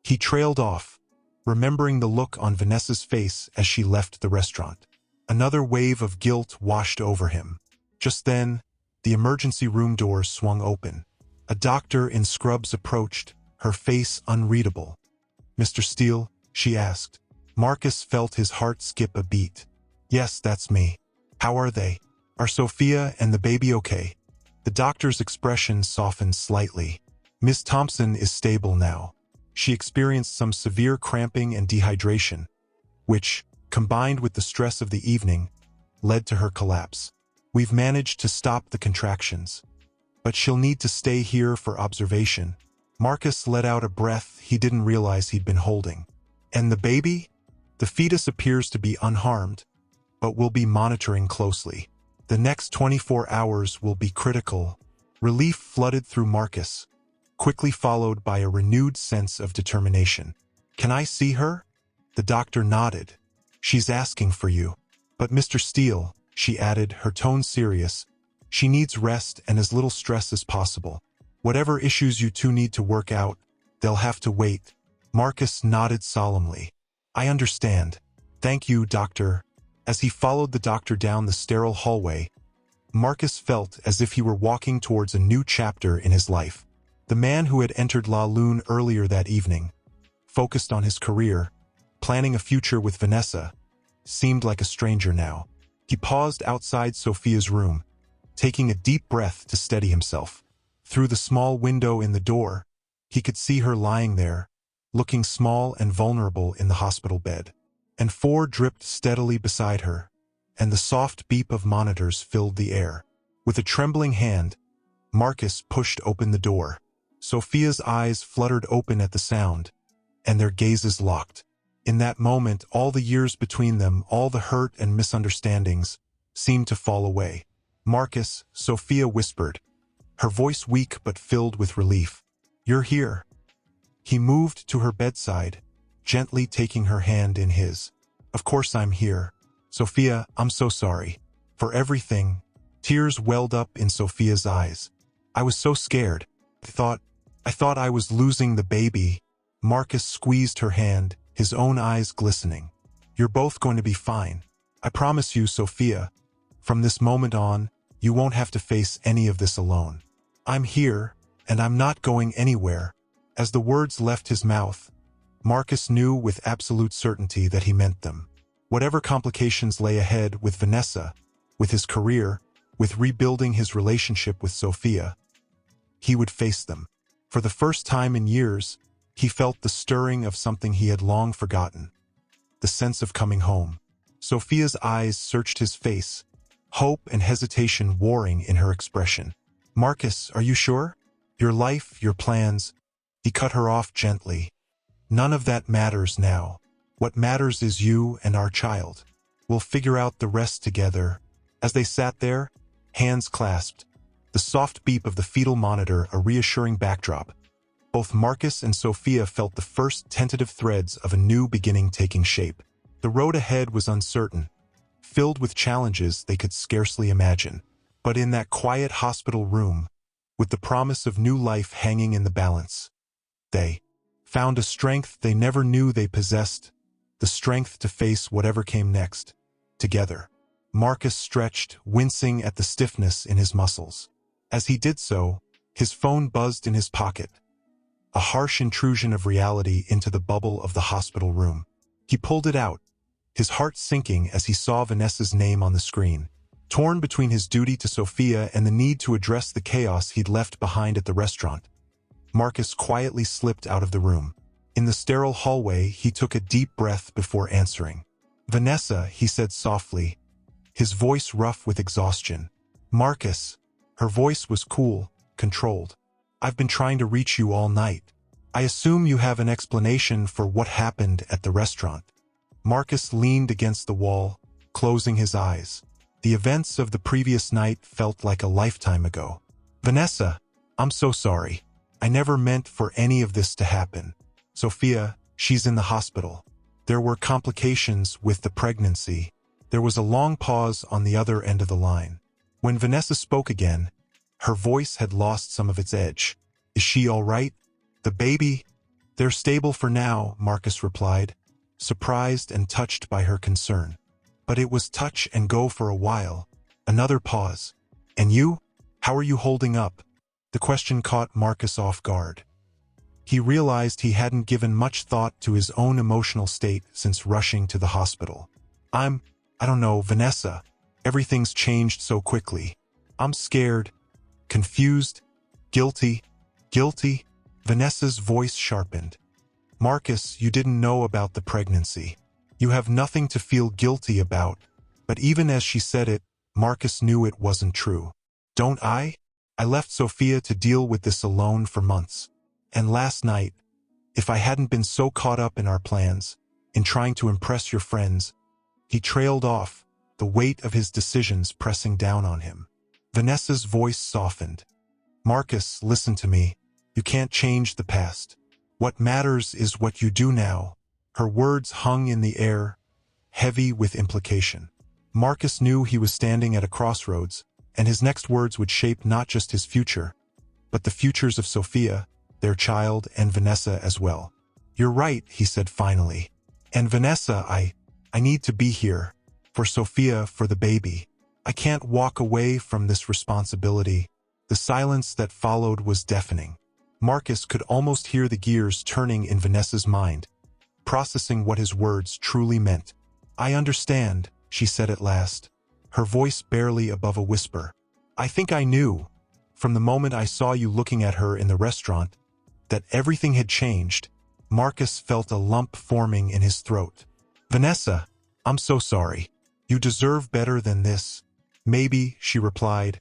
He trailed off, remembering the look on Vanessa's face as she left the restaurant. Another wave of guilt washed over him. Just then, the emergency room doors swung open. A doctor in scrubs approached, her face unreadable. "Mr. Steele?" she asked. Marcus felt his heart skip a beat. "Yes, that's me. How are they? Are Sophia and the baby okay?" The doctor's expression softened slightly. "Miss Thompson is stable now. She experienced some severe cramping and dehydration, which, combined with the stress of the evening, led to her collapse. We've managed to stop the contractions, but she'll need to stay here for observation." Marcus let out a breath he didn't realize he'd been holding. "And the baby? The fetus appears to be unharmed, but we'll be monitoring closely. The next 24 hours will be critical." Relief flooded through Marcus, quickly followed by a renewed sense of determination. "Can I see her?" The doctor nodded. "She's asking for you." "But Mr. Steele," she added, her tone serious, "she needs rest and as little stress as possible. Whatever issues you two need to work out, they'll have to wait." Marcus nodded solemnly. "I understand. Thank you, doctor." As he followed the doctor down the sterile hallway, Marcus felt as if he were walking towards a new chapter in his life. The man who had entered La Lune earlier that evening, focused on his career, planning a future with Vanessa, seemed like a stranger now. He paused outside Sophia's room, taking a deep breath to steady himself. Through the small window in the door, he could see her lying there, looking small and vulnerable in the hospital bed. And 4 dripped steadily beside her, and the soft beep of monitors filled the air. With a trembling hand, Marcus pushed open the door. Sophia's eyes fluttered open at the sound, and their gazes locked. In that moment, all the years between them, all the hurt and misunderstandings, seemed to fall away. "Marcus," Sophia whispered, her voice weak but filled with relief. "You're here." He moved to her bedside, gently taking her hand in his. "Of course I'm here. Sophia, I'm so sorry. For everything." Tears welled up in Sophia's eyes. "I was so scared. I thought I was losing the baby." Marcus squeezed her hand, his own eyes glistening. "You're both going to be fine. I promise you, Sophia. From this moment on, you won't have to face any of this alone. I'm here, and I'm not going anywhere." As the words left his mouth, Marcus knew with absolute certainty that he meant them. Whatever complications lay ahead with Vanessa, with his career, with rebuilding his relationship with Sophia, he would face them. For the first time in years, he felt the stirring of something he had long forgotten. The sense of coming home. Sophia's eyes searched his face, hope and hesitation warring in her expression. "Marcus, are you sure? Your life, your plans." He cut her off gently. "None of that matters now. What matters is you and our child. We'll figure out the rest together." As they sat there, hands clasped, the soft beep of the fetal monitor a reassuring backdrop, both Marcus and Sophia felt the first tentative threads of a new beginning taking shape. The road ahead was uncertain, filled with challenges they could scarcely imagine. But in that quiet hospital room, with the promise of new life hanging in the balance, they found a strength they never knew they possessed, the strength to face whatever came next, together. Marcus stretched, wincing at the stiffness in his muscles. As he did so, his phone buzzed in his pocket, a harsh intrusion of reality into the bubble of the hospital room. He pulled it out, his heart sinking as he saw Vanessa's name on the screen. Torn between his duty to Sophia and the need to address the chaos he'd left behind at the restaurant, Marcus quietly slipped out of the room. In the sterile hallway, he took a deep breath before answering. "Vanessa," he said softly, his voice rough with exhaustion. "Marcus." Her voice was cool, controlled. "I've been trying to reach you all night. I assume you have an explanation for what happened at the restaurant." Marcus leaned against the wall, closing his eyes. The events of the previous night felt like a lifetime ago. "Vanessa, I'm so sorry. I never meant for any of this to happen. Sophia, she's in the hospital. There were complications with the pregnancy." There was a long pause on the other end of the line. When Vanessa spoke again, her voice had lost some of its edge. "Is she all right? The baby?" "They're stable for now," Marcus replied, surprised and touched by her concern. But it was touch and go for a while. Another pause. "And you? How are you holding up?" The question caught Marcus off guard. He realized he hadn't given much thought to his own emotional state since rushing to the hospital. I don't know, Vanessa. Everything's changed so quickly. I'm scared, confused, guilty. Guilty?" Vanessa's voice sharpened. "Marcus, you didn't know about the pregnancy. You have nothing to feel guilty about." But even as she said it, Marcus knew it wasn't true. "Don't I? I left Sophia to deal with this alone for months. And last night, if I hadn't been so caught up in our plans, in trying to impress your friends..." He trailed off, the weight of his decisions pressing down on him. Vanessa's voice softened. "Marcus, listen to me. You can't change the past. What matters is what you do now." Her words hung in the air, heavy with implication. Marcus knew he was standing at a crossroads, and his next words would shape not just his future, but the futures of Sophia, their child, and Vanessa as well. "You're right," he said finally. "And Vanessa, I need to be here. For Sophia, for the baby. I can't walk away from this responsibility." The silence that followed was deafening. Marcus could almost hear the gears turning in Vanessa's mind, processing what his words truly meant. "I understand," she said at last, her voice barely above a whisper. "I think I knew, from the moment I saw you looking at her in the restaurant, that everything had changed." Marcus felt a lump forming in his throat. "Vanessa, I'm so sorry. You deserve better than this." "Maybe," she replied,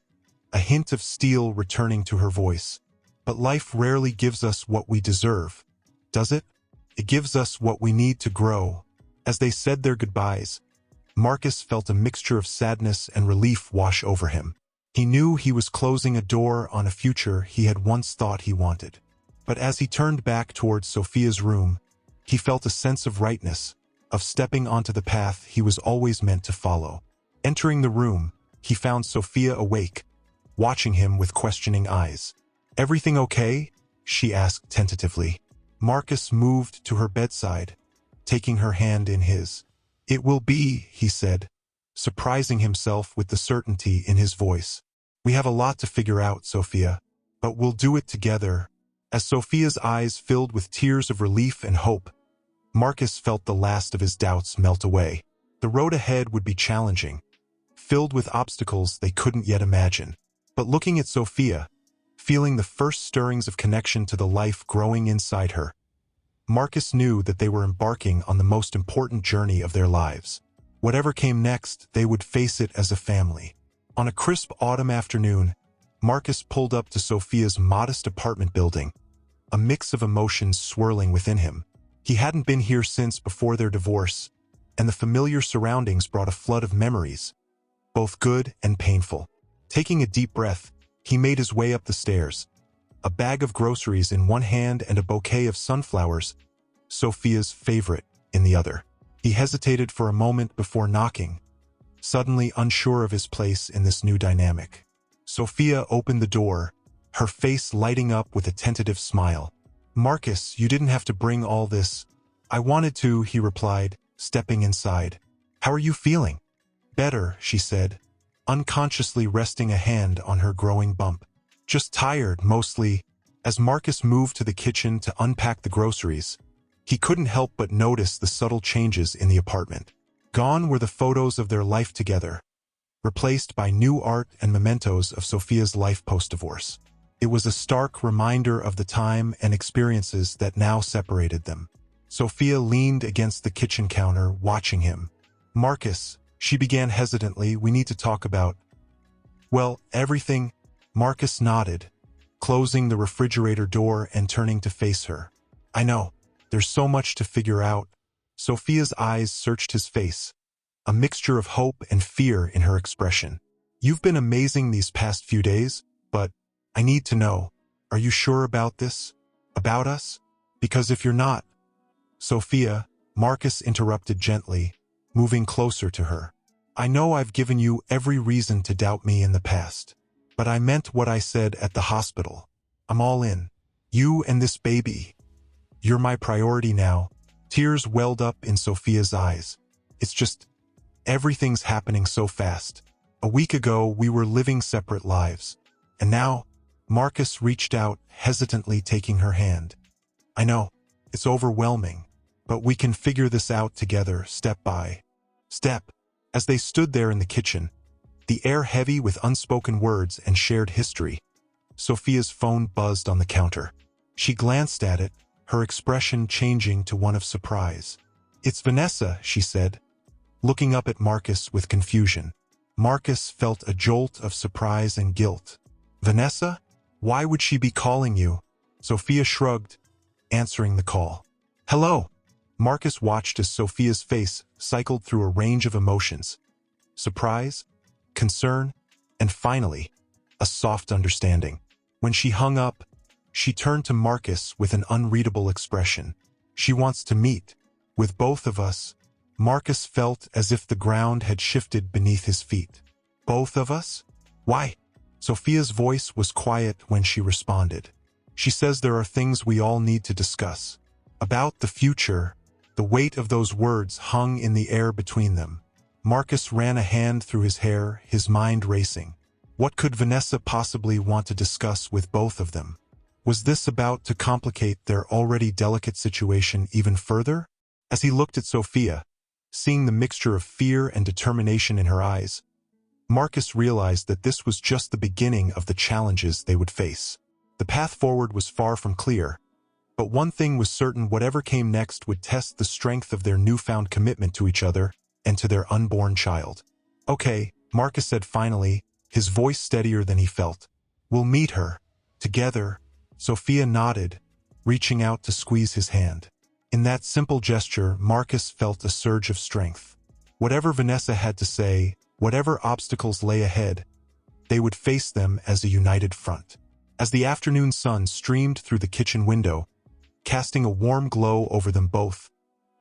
a hint of steel returning to her voice. "But life rarely gives us what we deserve, does it? It gives us what we need to grow." As they said their goodbyes, Marcus felt a mixture of sadness and relief wash over him. He knew he was closing a door on a future he had once thought he wanted. But as he turned back towards Sophia's room, he felt a sense of rightness, of stepping onto the path he was always meant to follow. Entering the room, he found Sophia awake, watching him with questioning eyes. "Everything okay?" she asked tentatively. Marcus moved to her bedside, taking her hand in his. "It will be," he said, surprising himself with the certainty in his voice. "We have a lot to figure out, Sophia, but we'll do it together." As Sophia's eyes filled with tears of relief and hope, Marcus felt the last of his doubts melt away. The road ahead would be challenging, filled with obstacles they couldn't yet imagine. But looking at Sophia, feeling the first stirrings of connection to the life growing inside her, Marcus knew that they were embarking on the most important journey of their lives. Whatever came next, they would face it as a family. On a crisp autumn afternoon, Marcus pulled up to Sophia's modest apartment building, a mix of emotions swirling within him. He hadn't been here since before their divorce, and the familiar surroundings brought a flood of memories, both good and painful. Taking a deep breath, he made his way up the stairs, a bag of groceries in one hand and a bouquet of sunflowers, Sophia's favorite, in the other. He hesitated for a moment before knocking, suddenly unsure of his place in this new dynamic. Sophia opened the door, her face lighting up with a tentative smile. "Marcus, you didn't have to bring all this." "I wanted to," he replied, stepping inside. "How are you feeling?" "Better," she said, unconsciously resting a hand on her growing bump. "Just tired, mostly." As Marcus moved to the kitchen to unpack the groceries, he couldn't help but notice the subtle changes in the apartment. Gone were the photos of their life together, replaced by new art and mementos of Sophia's life post-divorce. It was a stark reminder of the time and experiences that now separated them. Sophia leaned against the kitchen counter, watching him. "Marcus," she began hesitantly, "we need to talk about—" "Well, everything," Marcus nodded, closing the refrigerator door and turning to face her. "I know. There's so much to figure out." Sophia's eyes searched his face, a mixture of hope and fear in her expression. "You've been amazing these past few days, but I need to know, are you sure about this? About us? Because if you're not—" "Sophia," Marcus interrupted gently, moving closer to her. "I know I've given you every reason to doubt me in the past, but I meant what I said at the hospital. I'm all in. You and this baby. You're my priority now." Tears welled up in Sophia's eyes. "It's just, everything's happening so fast. A week ago, we were living separate lives. And now—" Marcus reached out, hesitantly taking her hand. "I know, it's overwhelming, but we can figure this out together, step by step." As they stood there in the kitchen, the air heavy with unspoken words and shared history, Sophia's phone buzzed on the counter. She glanced at it, her expression changing to one of surprise. "It's Vanessa," she said, looking up at Marcus with confusion. Marcus felt a jolt of surprise and guilt. "Vanessa? Why would she be calling you?" Sophia shrugged, answering the call. "Hello." Marcus watched as Sophia's face cycled through a range of emotions. Surprise, concern, and finally, a soft understanding. When she hung up, she turned to Marcus with an unreadable expression. "She wants to meet with both of us." Marcus felt as if the ground had shifted beneath his feet. "Both of us? Why?" Sophia's voice was quiet when she responded. "She says there are things we all need to discuss. About the future." The weight of those words hung in the air between them. Marcus ran a hand through his hair, his mind racing. What could Vanessa possibly want to discuss with both of them? Was this about to complicate their already delicate situation even further? As he looked at Sophia, seeing the mixture of fear and determination in her eyes, Marcus realized that this was just the beginning of the challenges they would face. The path forward was far from clear, but one thing was certain: whatever came next would test the strength of their newfound commitment to each other and to their unborn child. "Okay," Marcus said finally, his voice steadier than he felt. "We'll meet her. Together." Sophia nodded, reaching out to squeeze his hand. In that simple gesture, Marcus felt a surge of strength. Whatever Vanessa had to say, whatever obstacles lay ahead, they would face them as a united front. As the afternoon sun streamed through the kitchen window, casting a warm glow over them both,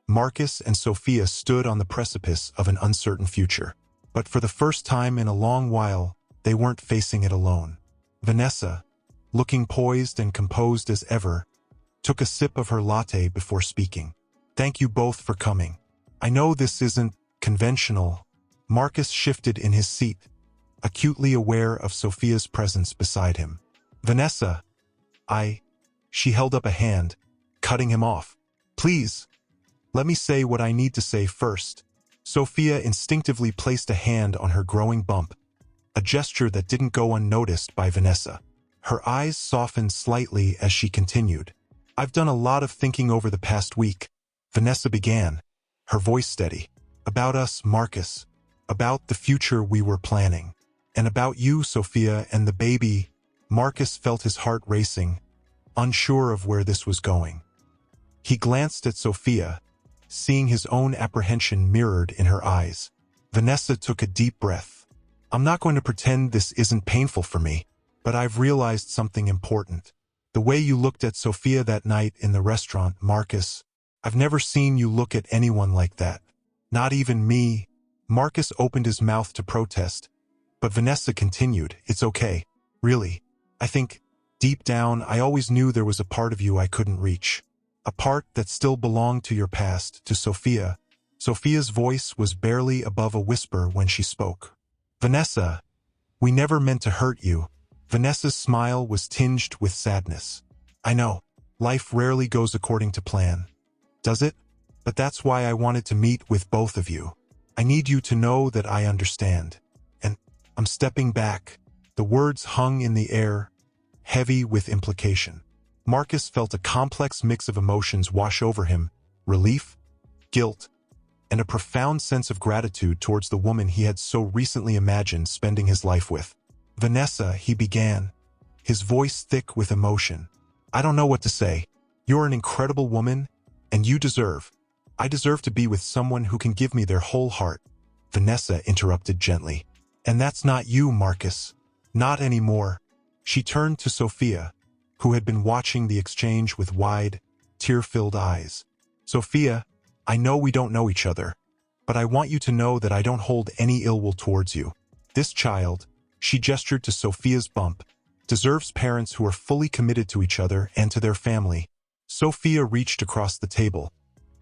Marcus and Sophia stood on the precipice of an uncertain future. But for the first time in a long while, they weren't facing it alone. Vanessa, looking poised and composed as ever, took a sip of her latte before speaking. "Thank you both for coming. I know this isn't conventional." Marcus shifted in his seat, acutely aware of Sophia's presence beside him. "Vanessa, She held up a hand, cutting him off. "Please, let me say what I need to say first." Sophia instinctively placed a hand on her growing bump, a gesture that didn't go unnoticed by Vanessa. Her eyes softened slightly as she continued. "I've done a lot of thinking over the past week," Vanessa began, her voice steady. "About us, Marcus. About the future we were planning. And about you, Sophia, and the baby." Marcus felt his heart racing, unsure of where this was going. He glanced at Sophia, seeing his own apprehension mirrored in her eyes. Vanessa took a deep breath. "I'm not going to pretend this isn't painful for me, but I've realized something important. The way you looked at Sophia that night in the restaurant, Marcus, I've never seen you look at anyone like that. Not even me." Marcus opened his mouth to protest, but Vanessa continued, "It's okay. Really. I think, deep down, I always knew there was a part of you I couldn't reach. A part that still belonged to your past, to Sophia." Sophia's voice was barely above a whisper when she spoke. "Vanessa, we never meant to hurt you." Vanessa's smile was tinged with sadness. "I know, life rarely goes according to plan. Does it? But that's why I wanted to meet with both of you. I need you to know that I understand. And I'm stepping back. The words hung in the air, heavy with implication. Marcus felt a complex mix of emotions wash over him: relief, guilt, and a profound sense of gratitude towards the woman he had so recently imagined spending his life with. Vanessa, he began, his voice thick with emotion. I don't know what to say. You're an incredible woman, and I deserve to be with someone who can give me their whole heart. Vanessa interrupted gently. And that's not you, Marcus. Not anymore. She turned to Sophia, who had been watching the exchange with wide, tear-filled eyes. Sophia, I know we don't know each other, but I want you to know that I don't hold any ill will towards you. This child, she gestured to Sophia's bump, deserves parents who are fully committed to each other and to their family. Sophia reached across the table,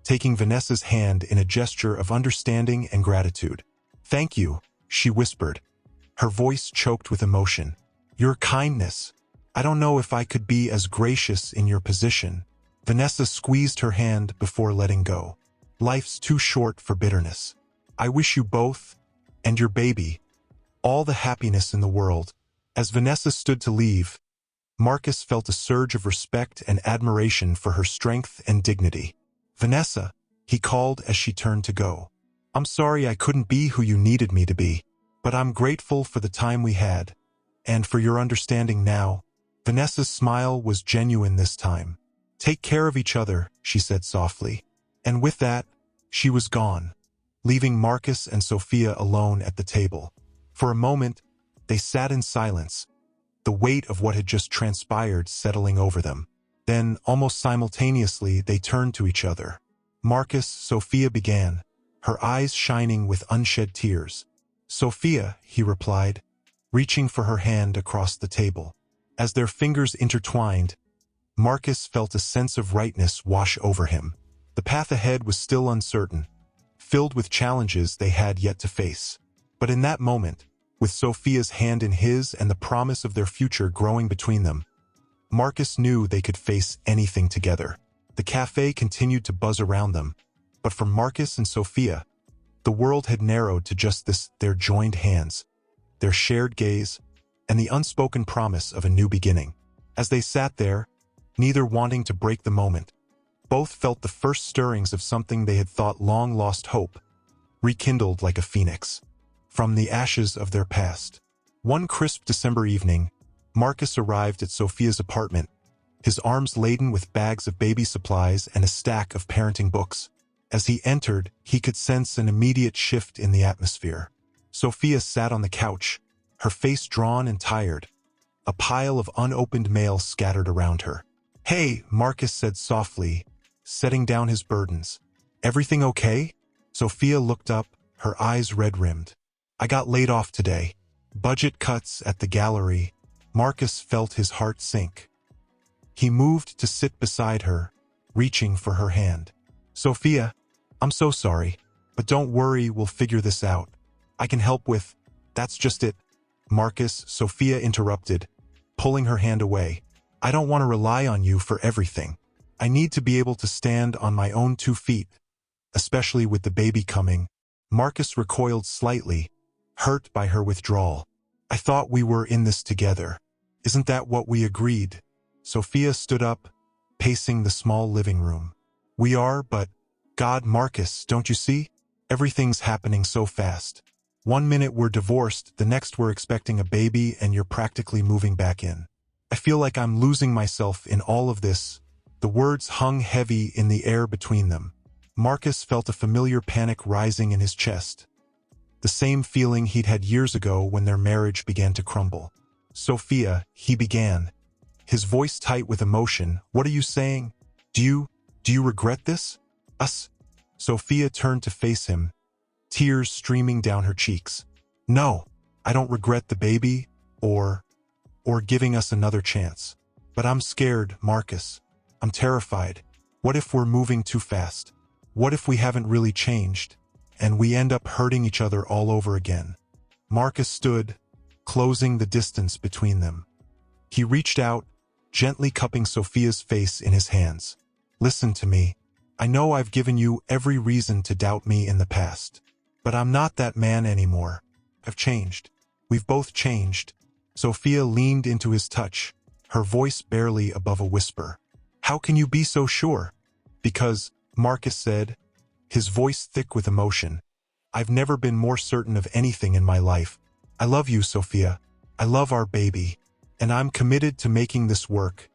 taking Vanessa's hand in a gesture of understanding and gratitude. Thank you, she whispered, her voice choked with emotion. Your kindness. I don't know if I could be as gracious in your position. Vanessa squeezed her hand before letting go. Life's too short for bitterness. I wish you both, and your baby, all the happiness in the world. As Vanessa stood to leave, Marcus felt a surge of respect and admiration for her strength and dignity. Vanessa, he called as she turned to go. I'm sorry I couldn't be who you needed me to be, but I'm grateful for the time we had, and for your understanding now. Vanessa's smile was genuine this time. Take care of each other, she said softly. And with that, she was gone, leaving Marcus and Sophia alone at the table. For a moment, they sat in silence, the weight of what had just transpired settling over them. Then, almost simultaneously, they turned to each other. Marcus, Sophia began, her eyes shining with unshed tears. Sophia, he replied, reaching for her hand across the table. As their fingers intertwined, Marcus felt a sense of rightness wash over him. The path ahead was still uncertain, filled with challenges they had yet to face. But in that moment, with Sophia's hand in his and the promise of their future growing between them, Marcus knew they could face anything together. The cafe continued to buzz around them, but for Marcus and Sophia, the world had narrowed to just this: their joined hands, their shared gaze, and the unspoken promise of a new beginning. As they sat there, neither wanting to break the moment, both felt the first stirrings of something they had thought long lost: hope, rekindled like a phoenix from the ashes of their past. One crisp December evening, Marcus arrived at Sophia's apartment, his arms laden with bags of baby supplies and a stack of parenting books. As he entered, he could sense an immediate shift in the atmosphere. Sophia sat on the couch, her face drawn and tired, a pile of unopened mail scattered around her. Hey, Marcus said softly, setting down his burdens. Everything okay? Sophia looked up, her eyes red-rimmed. I got laid off today. Budget cuts at the gallery. Marcus felt his heart sink. He moved to sit beside her, reaching for her hand. Sophia, I'm so sorry, but don't worry, we'll figure this out. I can help with... That's just it. Marcus, Sophia interrupted, pulling her hand away. I don't want to rely on you for everything. I need to be able to stand on my own 2 feet, especially with the baby coming. Marcus recoiled slightly, hurt by her withdrawal. I thought we were in this together. Isn't that what we agreed? Sophia stood up, pacing the small living room. We are, but... God, Marcus, don't you see? Everything's happening so fast. One minute we're divorced, the next we're expecting a baby, and you're practically moving back in. I feel like I'm losing myself in all of this. The words hung heavy in the air between them. Marcus felt a familiar panic rising in his chest. The same feeling he'd had years ago when their marriage began to crumble. Sophia, he began, his voice tight with emotion. What are you saying? Do you regret this? Us? Sophia turned to face him, tears streaming down her cheeks. No, I don't regret the baby, or giving us another chance. But I'm scared, Marcus. I'm terrified. What if we're moving too fast? What if we haven't really changed, and we end up hurting each other all over again? Marcus stood, closing the distance between them. He reached out, gently cupping Sophia's face in his hands. Listen to me. I know I've given you every reason to doubt me in the past. But I'm not that man anymore. I've changed. We've both changed. Sophia leaned into his touch, her voice barely above a whisper. How can you be so sure? Because, Marcus said, his voice thick with emotion, I've never been more certain of anything in my life. I love you, Sophia. I love our baby. And I'm committed to making this work,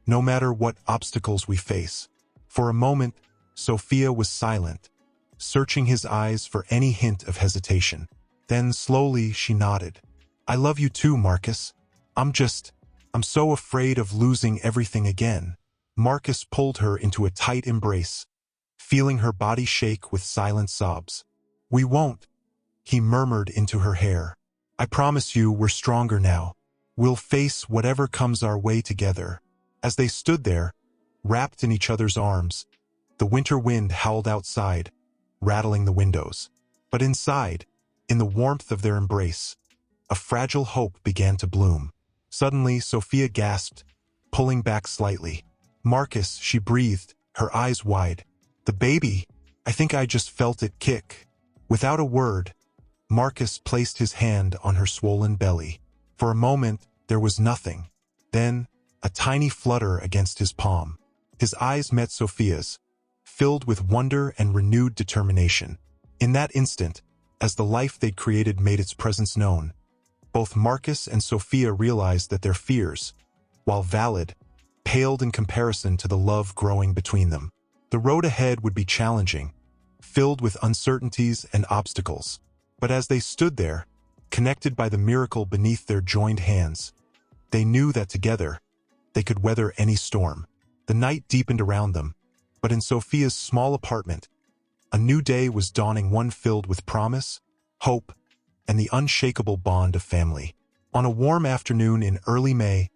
no matter what obstacles we face. For a moment, Sophia was silent, searching his eyes for any hint of hesitation. Then slowly she nodded. I love you too, Marcus. I'm so afraid of losing everything again. Marcus pulled her into a tight embrace, feeling her body shake with silent sobs. We won't, he murmured into her hair. I promise you we're stronger now. We'll face whatever comes our way together. As they stood there, wrapped in each other's arms, the winter wind howled outside, rattling the windows. But inside, in the warmth of their embrace, a fragile hope began to bloom. Suddenly, Sophia gasped, pulling back slightly. Marcus, she breathed, her eyes wide. The baby, I think I just felt it kick. Without a word, Marcus placed his hand on her swollen belly. For a moment, there was nothing. Then, a tiny flutter against his palm. His eyes met Sophia's, filled with wonder and renewed determination. In that instant, as the life they'd created made its presence known, both Marcus and Sophia realized that their fears, while valid, paled in comparison to the love growing between them. The road ahead would be challenging, filled with uncertainties and obstacles. But as they stood there, connected by the miracle beneath their joined hands, they knew that together, they could weather any storm. The night deepened around them, but in Sophia's small apartment, a new day was dawning, one filled with promise, hope, and the unshakable bond of family. On a warm afternoon in early May,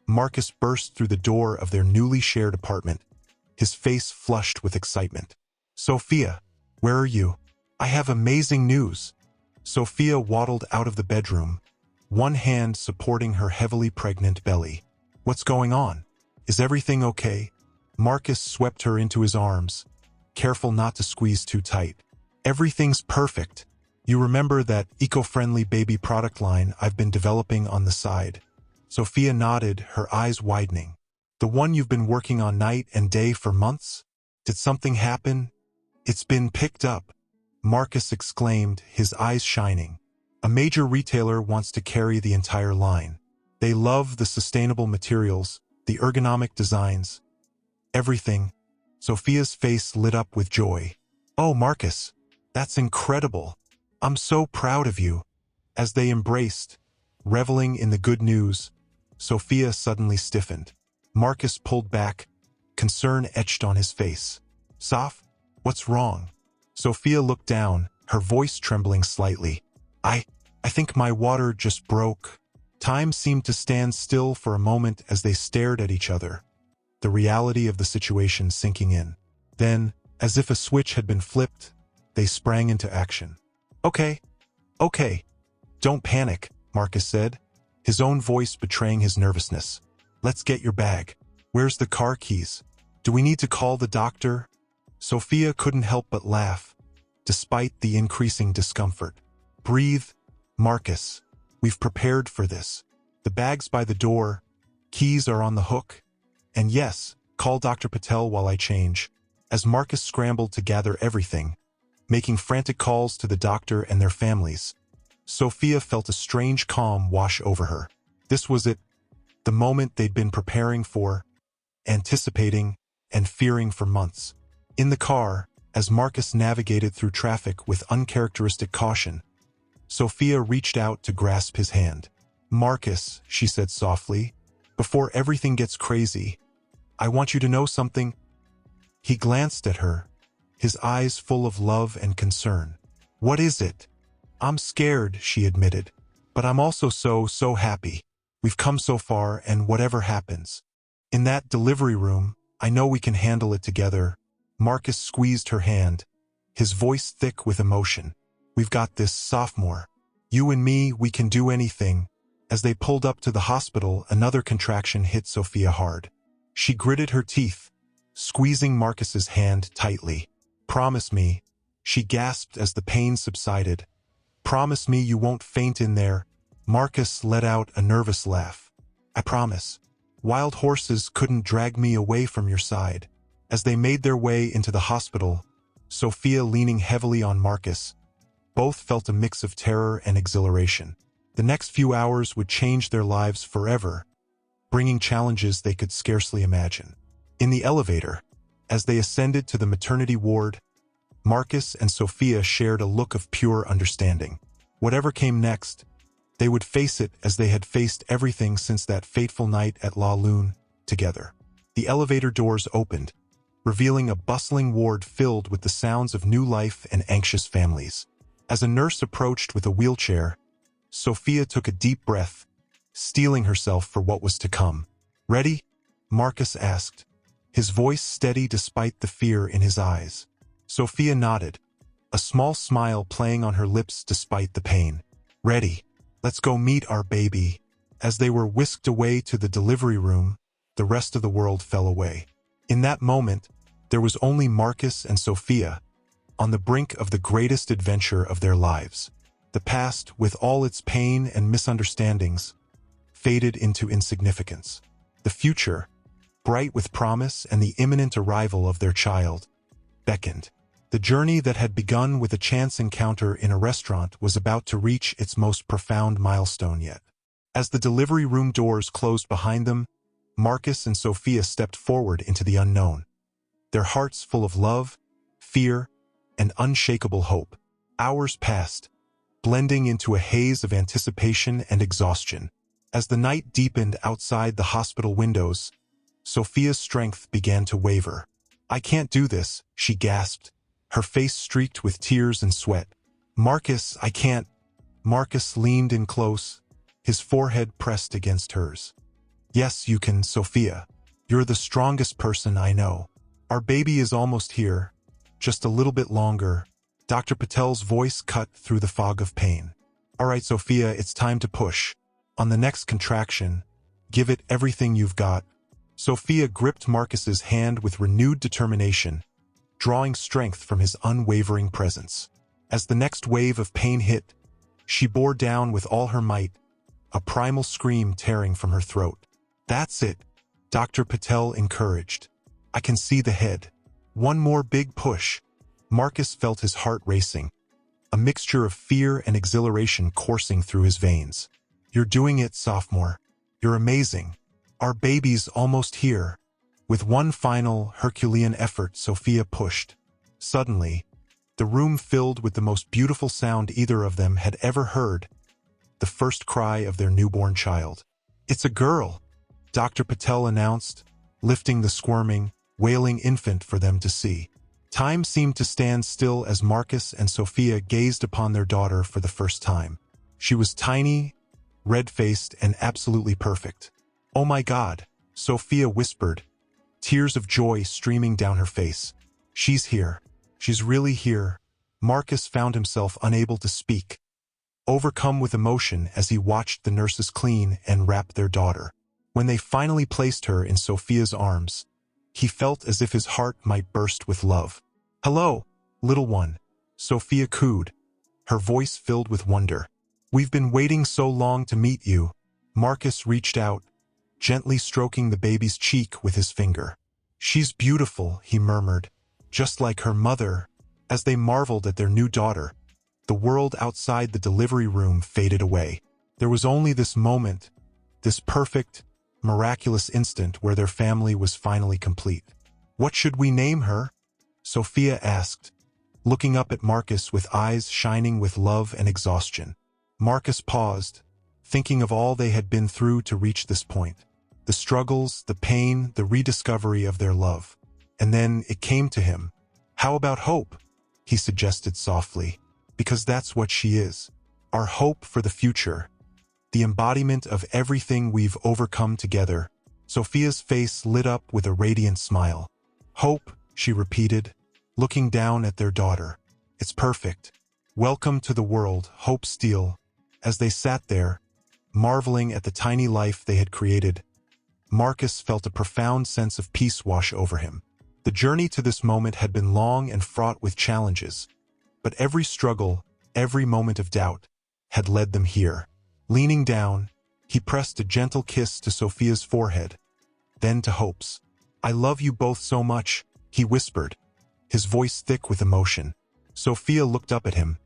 Marcus burst through the door of their newly shared apartment, his face flushed with excitement. Sophia, where are you? I have amazing news. Sophia waddled out of the bedroom, one hand supporting her heavily pregnant belly. What's going on? Is everything okay? Marcus swept her into his arms, careful not to squeeze too tight. Everything's perfect. You remember that eco-friendly baby product line I've been developing on the side? Sophia nodded, her eyes widening. The one you've been working on night and day for months? Did something happen? It's been picked up, Marcus exclaimed, his eyes shining. A major retailer wants to carry the entire line. They love the sustainable materials, the ergonomic designs, everything. Sophia's face lit up with joy. Oh, Marcus, that's incredible. I'm so proud of you. As they embraced, reveling in the good news, Sophia suddenly stiffened. Marcus pulled back, concern etched on his face. Soph, what's wrong? Sophia looked down, her voice trembling slightly. I think my water just broke. Time seemed to stand still for a moment as they stared at each other, the reality of the situation sinking in. Then, as if a switch had been flipped, they sprang into action. Okay, don't panic, Marcus said, his own voice betraying his nervousness. Let's get your bag. Where's the car keys? Do we need to call the doctor? Sophia couldn't help but laugh, despite the increasing discomfort. Breathe, Marcus. We've prepared for this. The bag's by the door, keys are on the hook. And yes, call Dr. Patel while I change. As Marcus scrambled to gather everything, making frantic calls to the doctor and their families, Sophia felt a strange calm wash over her. This was it, the moment they'd been preparing for, anticipating, and fearing for months. In the car, as Marcus navigated through traffic with uncharacteristic caution, Sophia reached out to grasp his hand. Marcus, she said softly, before everything gets crazy, I want you to know something. He glanced at her, his eyes full of love and concern. What is it? I'm scared, she admitted, but I'm also so happy. We've come so far, and whatever happens. In that delivery room, I know we can handle it together. Marcus squeezed her hand, his voice thick with emotion. We've got this, sophomore. You and me, we can do anything. As they pulled up to the hospital, another contraction hit Sophia hard. She gritted her teeth, squeezing Marcus's hand tightly. Promise me, she gasped as the pain subsided. "Promise me you won't faint in there." Marcus let out a nervous laugh. "I promise. Wild horses couldn't drag me away from your side." As they made their way into the hospital, Sophia leaning heavily on Marcus, both felt a mix of terror and exhilaration. The next few hours would change their lives forever, bringing challenges they could scarcely imagine. In the elevator, as they ascended to the maternity ward, Marcus and Sophia shared a look of pure understanding. Whatever came next, they would face it as they had faced everything since that fateful night at La Lune together. The elevator doors opened, revealing a bustling ward filled with the sounds of new life and anxious families. As a nurse approached with a wheelchair, Sophia took a deep breath, steeling herself for what was to come. "Ready?" Marcus asked, his voice steady despite the fear in his eyes. Sophia nodded, a small smile playing on her lips despite the pain. "Ready. Let's go meet our baby." As they were whisked away to the delivery room, the rest of the world fell away. In that moment, there was only Marcus and Sophia, on the brink of the greatest adventure of their lives. The past, with all its pain and misunderstandings, faded into insignificance. The future, bright with promise and the imminent arrival of their child, beckoned. The journey that had begun with a chance encounter in a restaurant was about to reach its most profound milestone yet. As the delivery room doors closed behind them, Marcus and Sophia stepped forward into the unknown, their hearts full of love, fear, and unshakable hope. Hours passed, blending into a haze of anticipation and exhaustion. As the night deepened outside the hospital windows, Sophia's strength began to waver. "I can't do this," she gasped, her face streaked with tears and sweat. "Marcus, I can't." Marcus leaned in close, his forehead pressed against hers. "Yes, you can, Sophia. You're the strongest person I know. Our baby is almost here. Just a little bit longer." Dr. Patel's voice cut through the fog of pain. "All right, Sophia, it's time to push. On the next contraction, give it everything you've got." Sophia gripped Marcus's hand with renewed determination, drawing strength from his unwavering presence. As the next wave of pain hit, she bore down with all her might, a primal scream tearing from her throat. "That's it," Dr. Patel encouraged. "I can see the head. One more big push." Marcus felt his heart racing, a mixture of fear and exhilaration coursing through his veins. "You're doing it, sophomore. You're amazing. Our baby's almost here." With one final Herculean effort, Sophia pushed. Suddenly, the room filled with the most beautiful sound either of them had ever heard, the first cry of their newborn child. "It's a girl," Dr. Patel announced, lifting the squirming, wailing infant for them to see. Time seemed to stand still as Marcus and Sophia gazed upon their daughter for the first time. She was tiny, red-faced, and absolutely perfect. "Oh my God," Sophia whispered, tears of joy streaming down her face. "She's here. She's really here." Marcus found himself unable to speak, overcome with emotion as he watched the nurses clean and wrap their daughter. When they finally placed her in Sophia's arms, he felt as if his heart might burst with love. "Hello, little one," Sophia cooed, her voice filled with wonder. "We've been waiting so long to meet you." Marcus reached out, gently stroking the baby's cheek with his finger. "She's beautiful," he murmured, "just like her mother." As they marveled at their new daughter, the world outside the delivery room faded away. There was only this moment, this perfect, miraculous instant where their family was finally complete. "What should we name her?" Sophia asked, looking up at Marcus with eyes shining with love and exhaustion. Marcus paused, thinking of all they had been through to reach this point. The struggles, the pain, the rediscovery of their love. And then it came to him. "How about Hope?" he suggested softly. "Because that's what she is. Our hope for the future. The embodiment of everything we've overcome together." Sophia's face lit up with a radiant smile. "Hope," she repeated, looking down at their daughter. "It's perfect. Welcome to the world, Hope Steele." As they sat there, marveling at the tiny life they had created, Marcus felt a profound sense of peace wash over him. The journey to this moment had been long and fraught with challenges, But every struggle, every moment of doubt, had led them here. Leaning down, he pressed a gentle kiss to Sophia's forehead, then to Hope's. "I love you both so much," he whispered, his voice thick with emotion. Sophia looked up at him,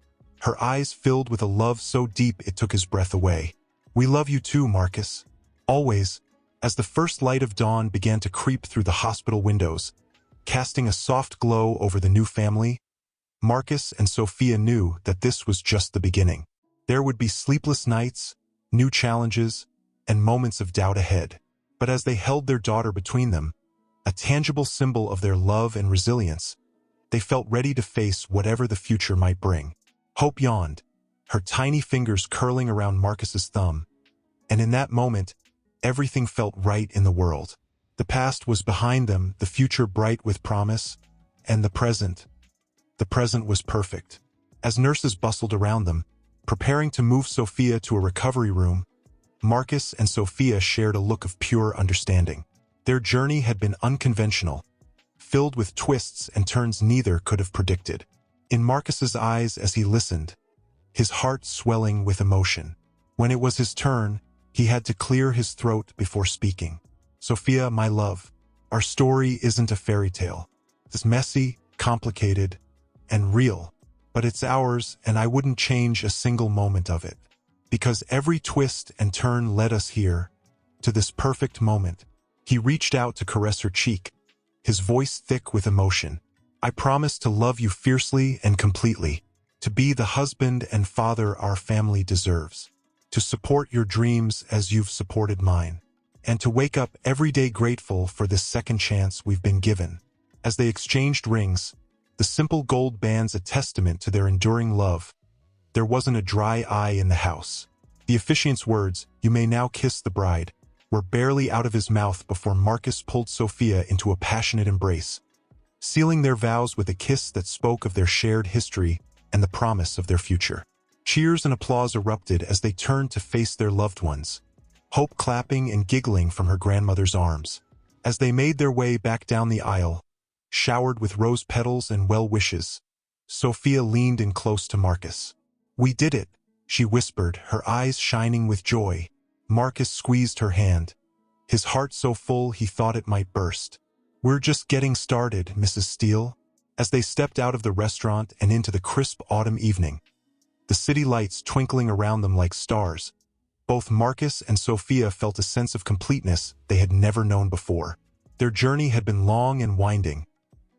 her eyes filled with a love so deep it took his breath away. "We love you too, Marcus. Always." As the first light of dawn began to creep through the hospital windows, casting a soft glow over the new family, Marcus and Sophia knew that this was just the beginning. There would be sleepless nights, new challenges, and moments of doubt ahead. But as they held their daughter between them, a tangible symbol of their love and resilience, they felt ready to face whatever the future might bring. Hope yawned, her tiny fingers curling around Marcus's thumb, and in that moment, everything felt right in the world. The past was behind them, the future bright with promise, and the present was perfect. As nurses bustled around them, preparing to move Sophia to a recovery room, Marcus and Sophia shared a look of pure understanding. Their journey had been unconventional, filled with twists and turns neither could have predicted. In Marcus's eyes as he listened, his heart swelling with emotion. When it was his turn, he had to clear his throat before speaking. "Sophia, my love, our story isn't a fairy tale. It's messy, complicated, and real, but it's ours, and I wouldn't change a single moment of it. Because every twist and turn led us here, to this perfect moment." He reached out to caress her cheek, his voice thick with emotion. "I promise to love you fiercely and completely, to be the husband and father our family deserves, to support your dreams as you've supported mine, and to wake up every day grateful for this second chance we've been given." As they exchanged rings, the simple gold bands a testament to their enduring love, there wasn't a dry eye in the house. The officiant's words, "You may now kiss the bride," were barely out of his mouth before Marcus pulled Sophia into a passionate embrace, sealing their vows with a kiss that spoke of their shared history and the promise of their future. Cheers and applause erupted as they turned to face their loved ones, Hope clapping and giggling from her grandmother's arms. As they made their way back down the aisle, showered with rose petals and well wishes, Sophia leaned in close to Marcus. "We did it," she whispered, her eyes shining with joy. Marcus squeezed her hand, his heart so full he thought it might burst. "We're just getting started, Mrs. Steele." As they stepped out of the restaurant and into the crisp autumn evening, the city lights twinkling around them like stars, both Marcus and Sophia felt a sense of completeness they had never known before. Their journey had been long and winding,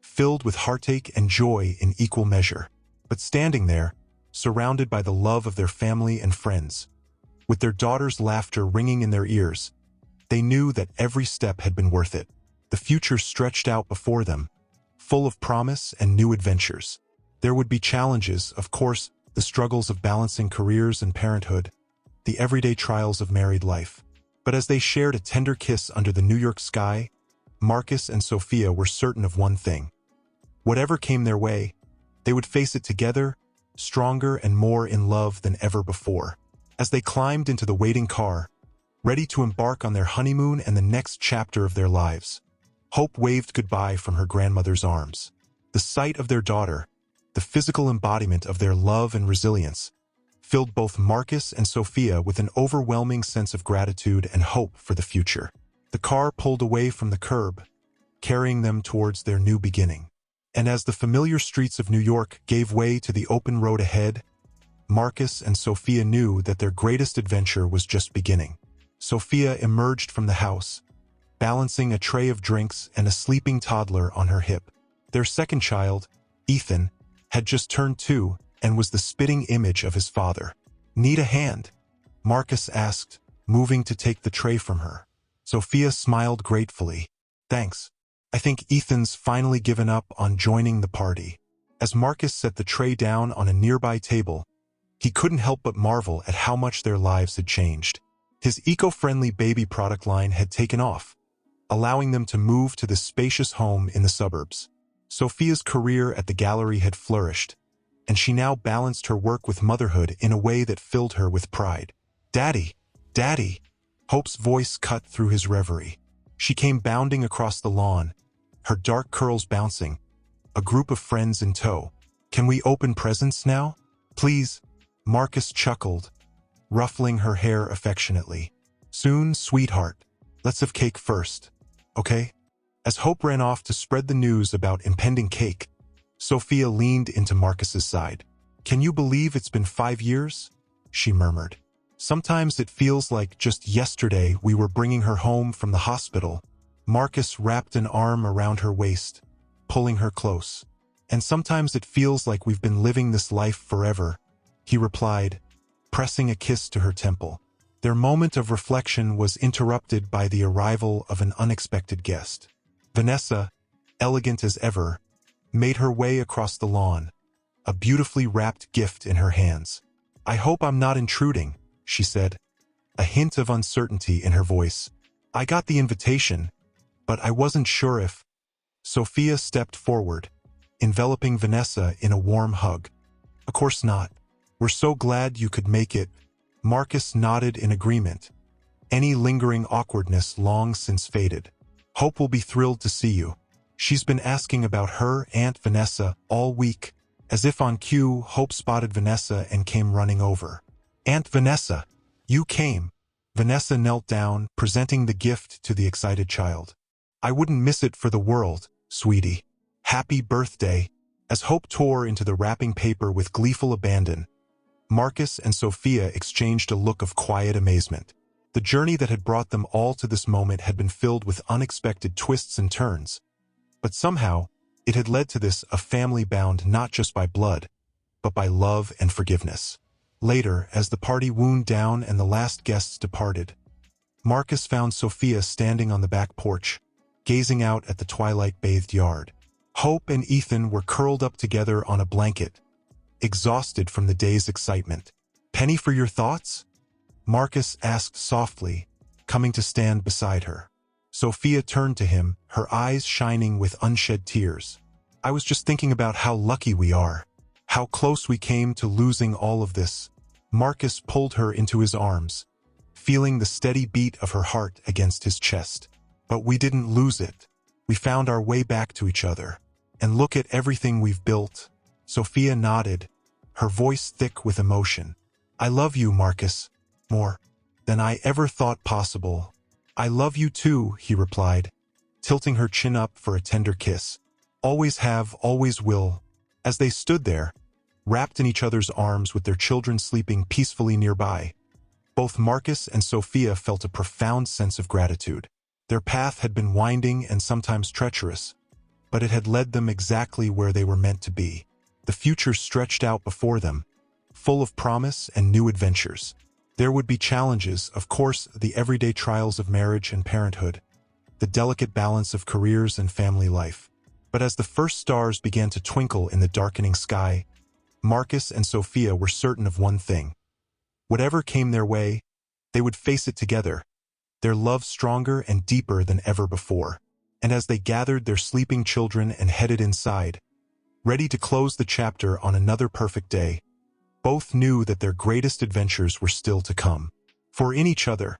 filled with heartache and joy in equal measure. But standing there, surrounded by the love of their family and friends, with their daughter's laughter ringing in their ears, they knew that every step had been worth it. The future stretched out before them, full of promise and new adventures. There would be challenges, of course, the struggles of balancing careers and parenthood, the everyday trials of married life. But as they shared a tender kiss under the New York sky, Marcus and Sophia were certain of one thing. Whatever came their way, they would face it together, stronger and more in love than ever before. As they climbed into the waiting car, ready to embark on their honeymoon and the next chapter of their lives, Hope waved goodbye from her grandmother's arms. The sight of their daughter, the physical embodiment of their love and resilience, filled both Marcus and Sophia with an overwhelming sense of gratitude and hope for the future. The car pulled away from the curb, carrying them towards their new beginning. And as the familiar streets of New York gave way to the open road ahead, Marcus and Sophia knew that their greatest adventure was just beginning. Sophia emerged from the house, balancing a tray of drinks and a sleeping toddler on her hip. Their second child, Ethan, had just turned 2 and was the spitting image of his father. "Need a hand?" Marcus asked, moving to take the tray from her. Sophia smiled gratefully. "Thanks. I think Ethan's finally given up on joining the party." As Marcus set the tray down on a nearby table, he couldn't help but marvel at how much their lives had changed. His eco-friendly baby product line had taken off, allowing them to move to the spacious home in the suburbs. Sophia's career at the gallery had flourished, and she now balanced her work with motherhood in a way that filled her with pride. "Daddy! Daddy!" Hope's voice cut through his reverie. She came bounding across the lawn, her dark curls bouncing, a group of friends in tow. Can we open presents now? Please, Marcus chuckled, ruffling her hair affectionately. Soon, sweetheart. Let's have cake first, okay? As Hope ran off to spread the news about impending cake, Sophia leaned into Marcus's side. Can you believe it's been 5 years? She murmured. Sometimes it feels like just yesterday we were bringing her home from the hospital. Marcus wrapped an arm around her waist, pulling her close. And sometimes it feels like we've been living this life forever, he replied, pressing a kiss to her temple. Their moment of reflection was interrupted by the arrival of an unexpected guest. Vanessa, elegant as ever, made her way across the lawn, a beautifully wrapped gift in her hands. I hope I'm not intruding, she said, a hint of uncertainty in her voice. I got the invitation, but I wasn't sure if... Sophia stepped forward, enveloping Vanessa in a warm hug. Of course not. We're so glad you could make it. Marcus nodded in agreement. Any lingering awkwardness long since faded. Hope will be thrilled to see you. She's been asking about her Aunt Vanessa all week. As if on cue, Hope spotted Vanessa and came running over. Aunt Vanessa, you came. Vanessa knelt down, presenting the gift to the excited child. I wouldn't miss it for the world, sweetie. Happy birthday. As Hope tore into the wrapping paper with gleeful abandon, Marcus and Sophia exchanged a look of quiet amazement. The journey that had brought them all to this moment had been filled with unexpected twists and turns. But somehow, it had led to this, a family bound not just by blood, but by love and forgiveness. Later, as the party wound down and the last guests departed, Marcus found Sophia standing on the back porch, gazing out at the twilight-bathed yard. Hope and Ethan were curled up together on a blanket, exhausted from the day's excitement. Penny for your thoughts? Marcus asked softly, coming to stand beside her. Sophia turned to him, her eyes shining with unshed tears. I was just thinking about how lucky we are, how close we came to losing all of this. Marcus pulled her into his arms, feeling the steady beat of her heart against his chest. But we didn't lose it. We found our way back to each other. And look at everything we've built. Sophia nodded, her voice thick with emotion. I love you, Marcus, more than I ever thought possible. I love you too, he replied, tilting her chin up for a tender kiss. Always have, always will. As they stood there, wrapped in each other's arms with their children sleeping peacefully nearby, both Marcus and Sophia felt a profound sense of gratitude. Their path had been winding and sometimes treacherous, but it had led them exactly where they were meant to be. The future stretched out before them, full of promise and new adventures. There would be challenges, of course, the everyday trials of marriage and parenthood, the delicate balance of careers and family life. But as the first stars began to twinkle in the darkening sky, Marcus and Sophia were certain of one thing. Whatever came their way, they would face it together, their love stronger and deeper than ever before. And as they gathered their sleeping children and headed inside, ready to close the chapter on another perfect day, both knew that their greatest adventures were still to come. For in each other,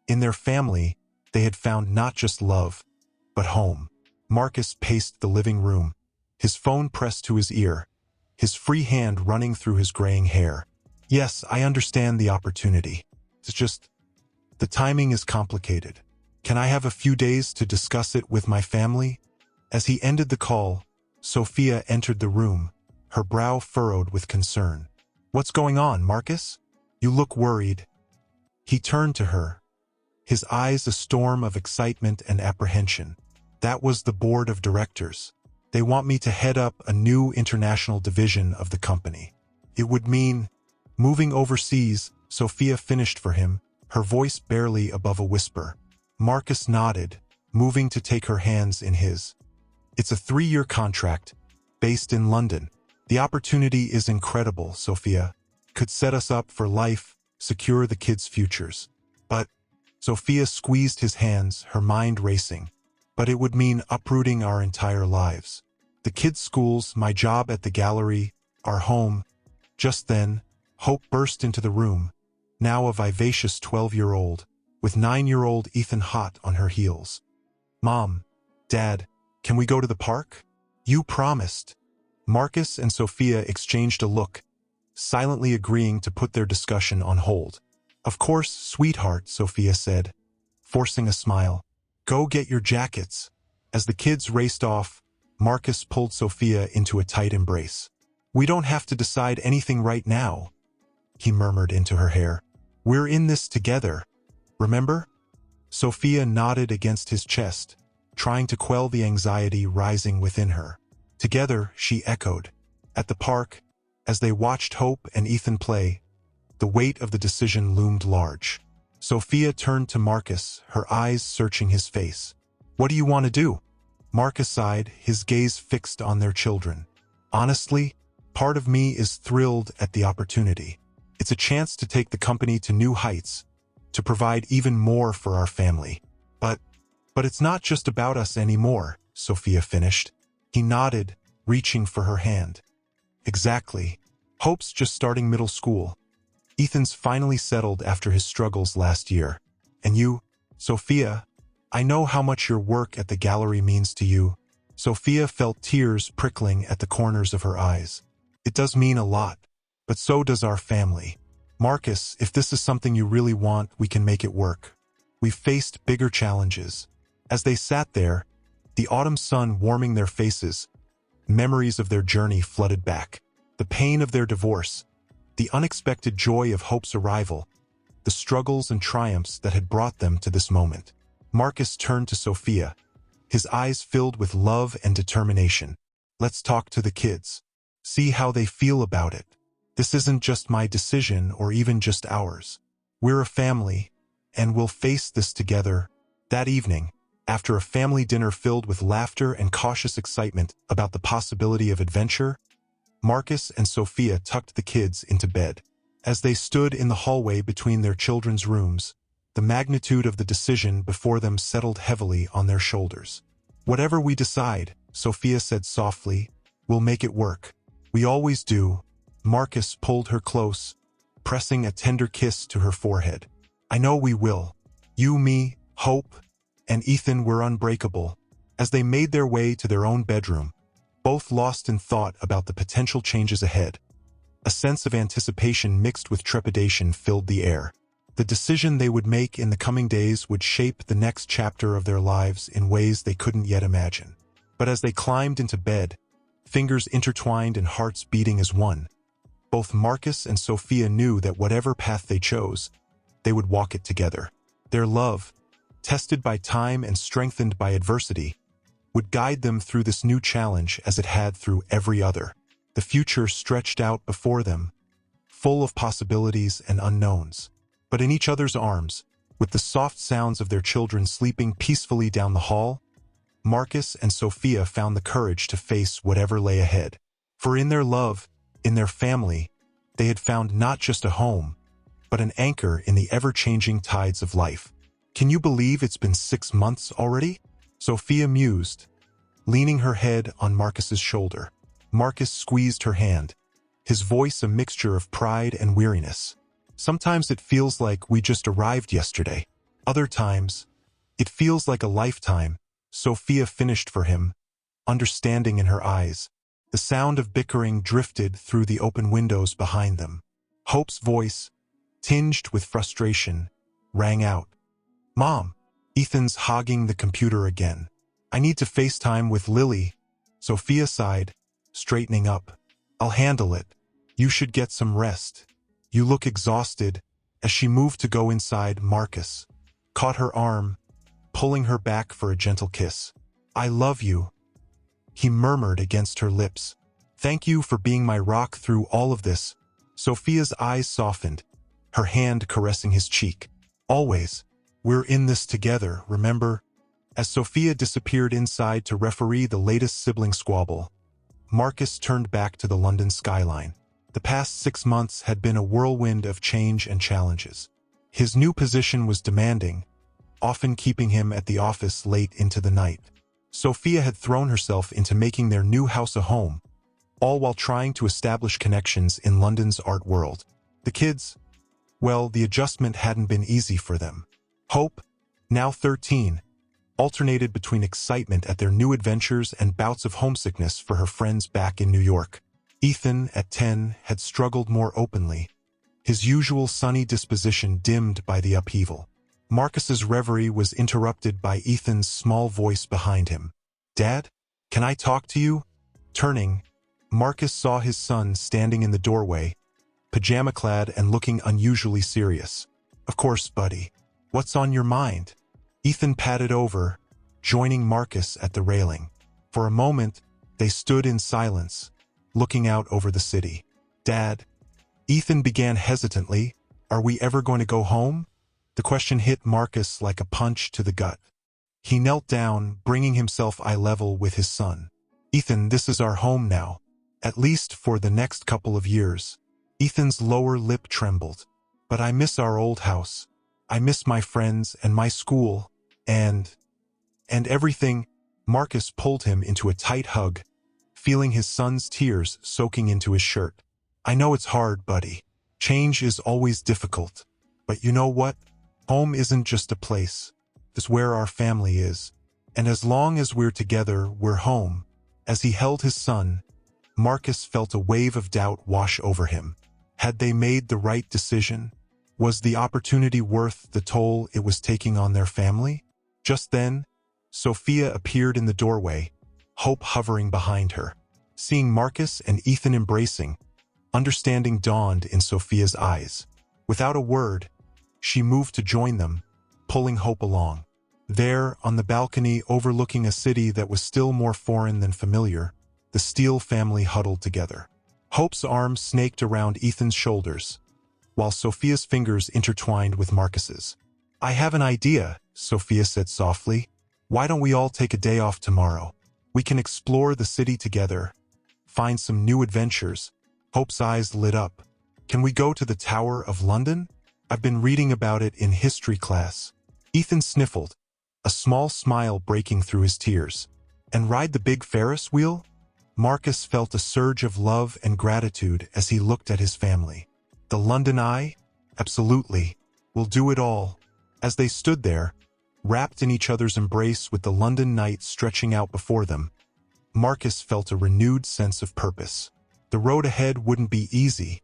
in their family, they had found not just love, but home. Marcus paced the living room, his phone pressed to his ear, his free hand running through his graying hair. Yes, I understand the opportunity. It's just, the timing is complicated. Can I have a few days to discuss it with my family? As he ended the call, Sophia entered the room, her brow furrowed with concern. What's going on, Marcus? You look worried. He turned to her, his eyes a storm of excitement and apprehension. That was the board of directors. They want me to head up a new international division of the company. It would mean moving overseas. Sophia finished for him, her voice barely above a whisper. Marcus nodded, moving to take her hands in his. It's a 3-year contract, based in London. The opportunity is incredible, Sophia. Could set us up for life, secure the kids' futures. But, Sophia squeezed his hands, her mind racing. But it would mean uprooting our entire lives. The kids' schools, my job at the gallery, our home. Just then, Hope burst into the room, now a vivacious 12-year-old, with 9-year-old Ethan hot on her heels. Mom, Dad, can we go to the park? You promised. Marcus and Sophia exchanged a look, silently agreeing to put their discussion on hold. "Of course, sweetheart," Sophia said, forcing a smile. "Go get your jackets." As the kids raced off, Marcus pulled Sophia into a tight embrace. "We don't have to decide anything right now," he murmured into her hair. "We're in this together, remember?" Sophia nodded against his chest, trying to quell the anxiety rising within her. "Together," she echoed. At the park, as they watched Hope and Ethan play, the weight of the decision loomed large. Sophia turned to Marcus, her eyes searching his face. "What do you want to do?" Marcus sighed, his gaze fixed on their children. "Honestly, part of me is thrilled at the opportunity. It's a chance to take the company to new heights, to provide even more for our family. But it's not just about us anymore," Sophia finished. He nodded, reaching for her hand. "Exactly. Hope's just starting middle school. Ethan's finally settled after his struggles last year. And you, Sophia, I know how much your work at the gallery means to you." Sophia felt tears prickling at the corners of her eyes. "It does mean a lot, but so does our family. Marcus, if this is something you really want, we can make it work. We've faced bigger challenges." As they sat there, the autumn sun warming their faces, memories of their journey flooded back. The pain of their divorce, the unexpected joy of Hope's arrival, the struggles and triumphs that had brought them to this moment. Marcus turned to Sophia, his eyes filled with love and determination. "Let's talk to the kids. See how they feel about it. This isn't just my decision or even just ours. We're a family, and we'll face this together." That evening, after a family dinner filled with laughter and cautious excitement about the possibility of adventure, Marcus and Sophia tucked the kids into bed. As they stood in the hallway between their children's rooms, the magnitude of the decision before them settled heavily on their shoulders. "Whatever we decide," Sophia said softly, "we'll make it work. We always do." Marcus pulled her close, pressing a tender kiss to her forehead. "I know we will. You, me, Hope, and Ethan were unbreakable." As they made their way to their own bedroom, both lost in thought about the potential changes ahead, a sense of anticipation mixed with trepidation filled the air. The decision they would make in the coming days would shape the next chapter of their lives in ways they couldn't yet imagine. But as they climbed into bed, fingers intertwined and hearts beating as one, both Marcus and Sophia knew that whatever path they chose, they would walk it together. Their love, tested by time and strengthened by adversity, would guide them through this new challenge as it had through every other. The future stretched out before them, full of possibilities and unknowns. But in each other's arms, with the soft sounds of their children sleeping peacefully down the hall, Marcus and Sophia found the courage to face whatever lay ahead. For in their love, in their family, they had found not just a home, but an anchor in the ever-changing tides of life. "Can you believe it's been 6 months already?" Sophia mused, leaning her head on Marcus's shoulder. Marcus squeezed her hand, his voice a mixture of pride and weariness. "Sometimes it feels like we just arrived yesterday. Other times, it feels like a lifetime," Sophia finished for him, understanding in her eyes. The sound of bickering drifted through the open windows behind them. Hope's voice, tinged with frustration, rang out. "Mom, Ethan's hogging the computer again. I need to FaceTime with Lily." Sophia sighed, straightening up. "I'll handle it. You should get some rest. You look exhausted." As she moved to go inside, Marcus caught her arm, pulling her back for a gentle kiss. "I love you," he murmured against her lips. "Thank you for being my rock through all of this." Sophia's eyes softened, her hand caressing his cheek. "Always. We're in this together, remember?" As Sophia disappeared inside to referee the latest sibling squabble, Marcus turned back to the London skyline. The past 6 months had been a whirlwind of change and challenges. His new position was demanding, often keeping him at the office late into the night. Sophia had thrown herself into making their new house a home, all while trying to establish connections in London's art world. The kids, well, the adjustment hadn't been easy for them. Hope, now 13, alternated between excitement at their new adventures and bouts of homesickness for her friends back in New York. Ethan, at 10, had struggled more openly, his usual sunny disposition dimmed by the upheaval. Marcus's reverie was interrupted by Ethan's small voice behind him. "Dad, can I talk to you?" Turning, Marcus saw his son standing in the doorway, pajama-clad and looking unusually serious. "Of course, buddy. What's on your mind?" Ethan padded over, joining Marcus at the railing. For a moment, they stood in silence, looking out over the city. "Dad," Ethan began hesitantly, "are we ever going to go home?" The question hit Marcus like a punch to the gut. He knelt down, bringing himself eye level with his son. "Ethan, this is our home now, at least for the next couple of years." Ethan's lower lip trembled. "But I miss our old house. I miss my friends and my school, and everything." Marcus pulled him into a tight hug, feeling his son's tears soaking into his shirt. "I know it's hard, buddy. Change is always difficult. But you know what? Home isn't just a place. It's where our family is. And as long as we're together, we're home." As he held his son, Marcus felt a wave of doubt wash over him. Had they made the right decision? Was the opportunity worth the toll it was taking on their family? Just then, Sophia appeared in the doorway, hope hovering behind her. Seeing Marcus and Ethan embracing, understanding dawned in Sophia's eyes. Without a word, she moved to join them, pulling Hope along. There, on the balcony overlooking a city that was still more foreign than familiar, the Steele family huddled together. Hope's arms snaked around Ethan's shoulders, while Sophia's fingers intertwined with Marcus's. "I have an idea," Sophia said softly. "Why don't we all take a day off tomorrow? We can explore the city together, find some new adventures." Hope's eyes lit up. "Can we go to the Tower of London? I've been reading about it in history class." Ethan sniffled, a small smile breaking through his tears. "And ride the big Ferris wheel?" Marcus felt a surge of love and gratitude as he looked at his family. "The London Eye? Absolutely. We'll do it all." As they stood there, wrapped in each other's embrace with the London night stretching out before them, Marcus felt a renewed sense of purpose. The road ahead wouldn't be easy,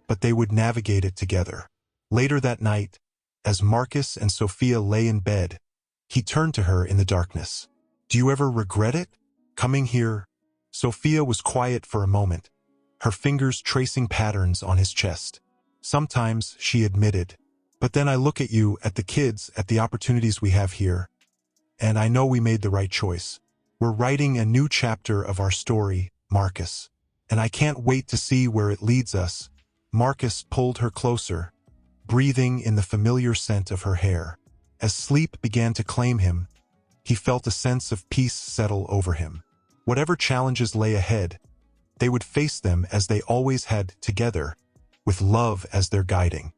but they would navigate it together. Later that night, as Marcus and Sophia lay in bed, he turned to her in the darkness. "Do you ever regret it? Coming here?" Sophia was quiet for a moment, her fingers tracing patterns on his chest. "Sometimes," she admitted. "But then I look at you, at the kids, at the opportunities we have here, and I know we made the right choice. We're writing a new chapter of our story, Marcus, and I can't wait to see where it leads us." Marcus pulled her closer, breathing in the familiar scent of her hair. As sleep began to claim him, he felt a sense of peace settle over him. Whatever challenges lay ahead, they would face them as they always had, together, with love as their guiding.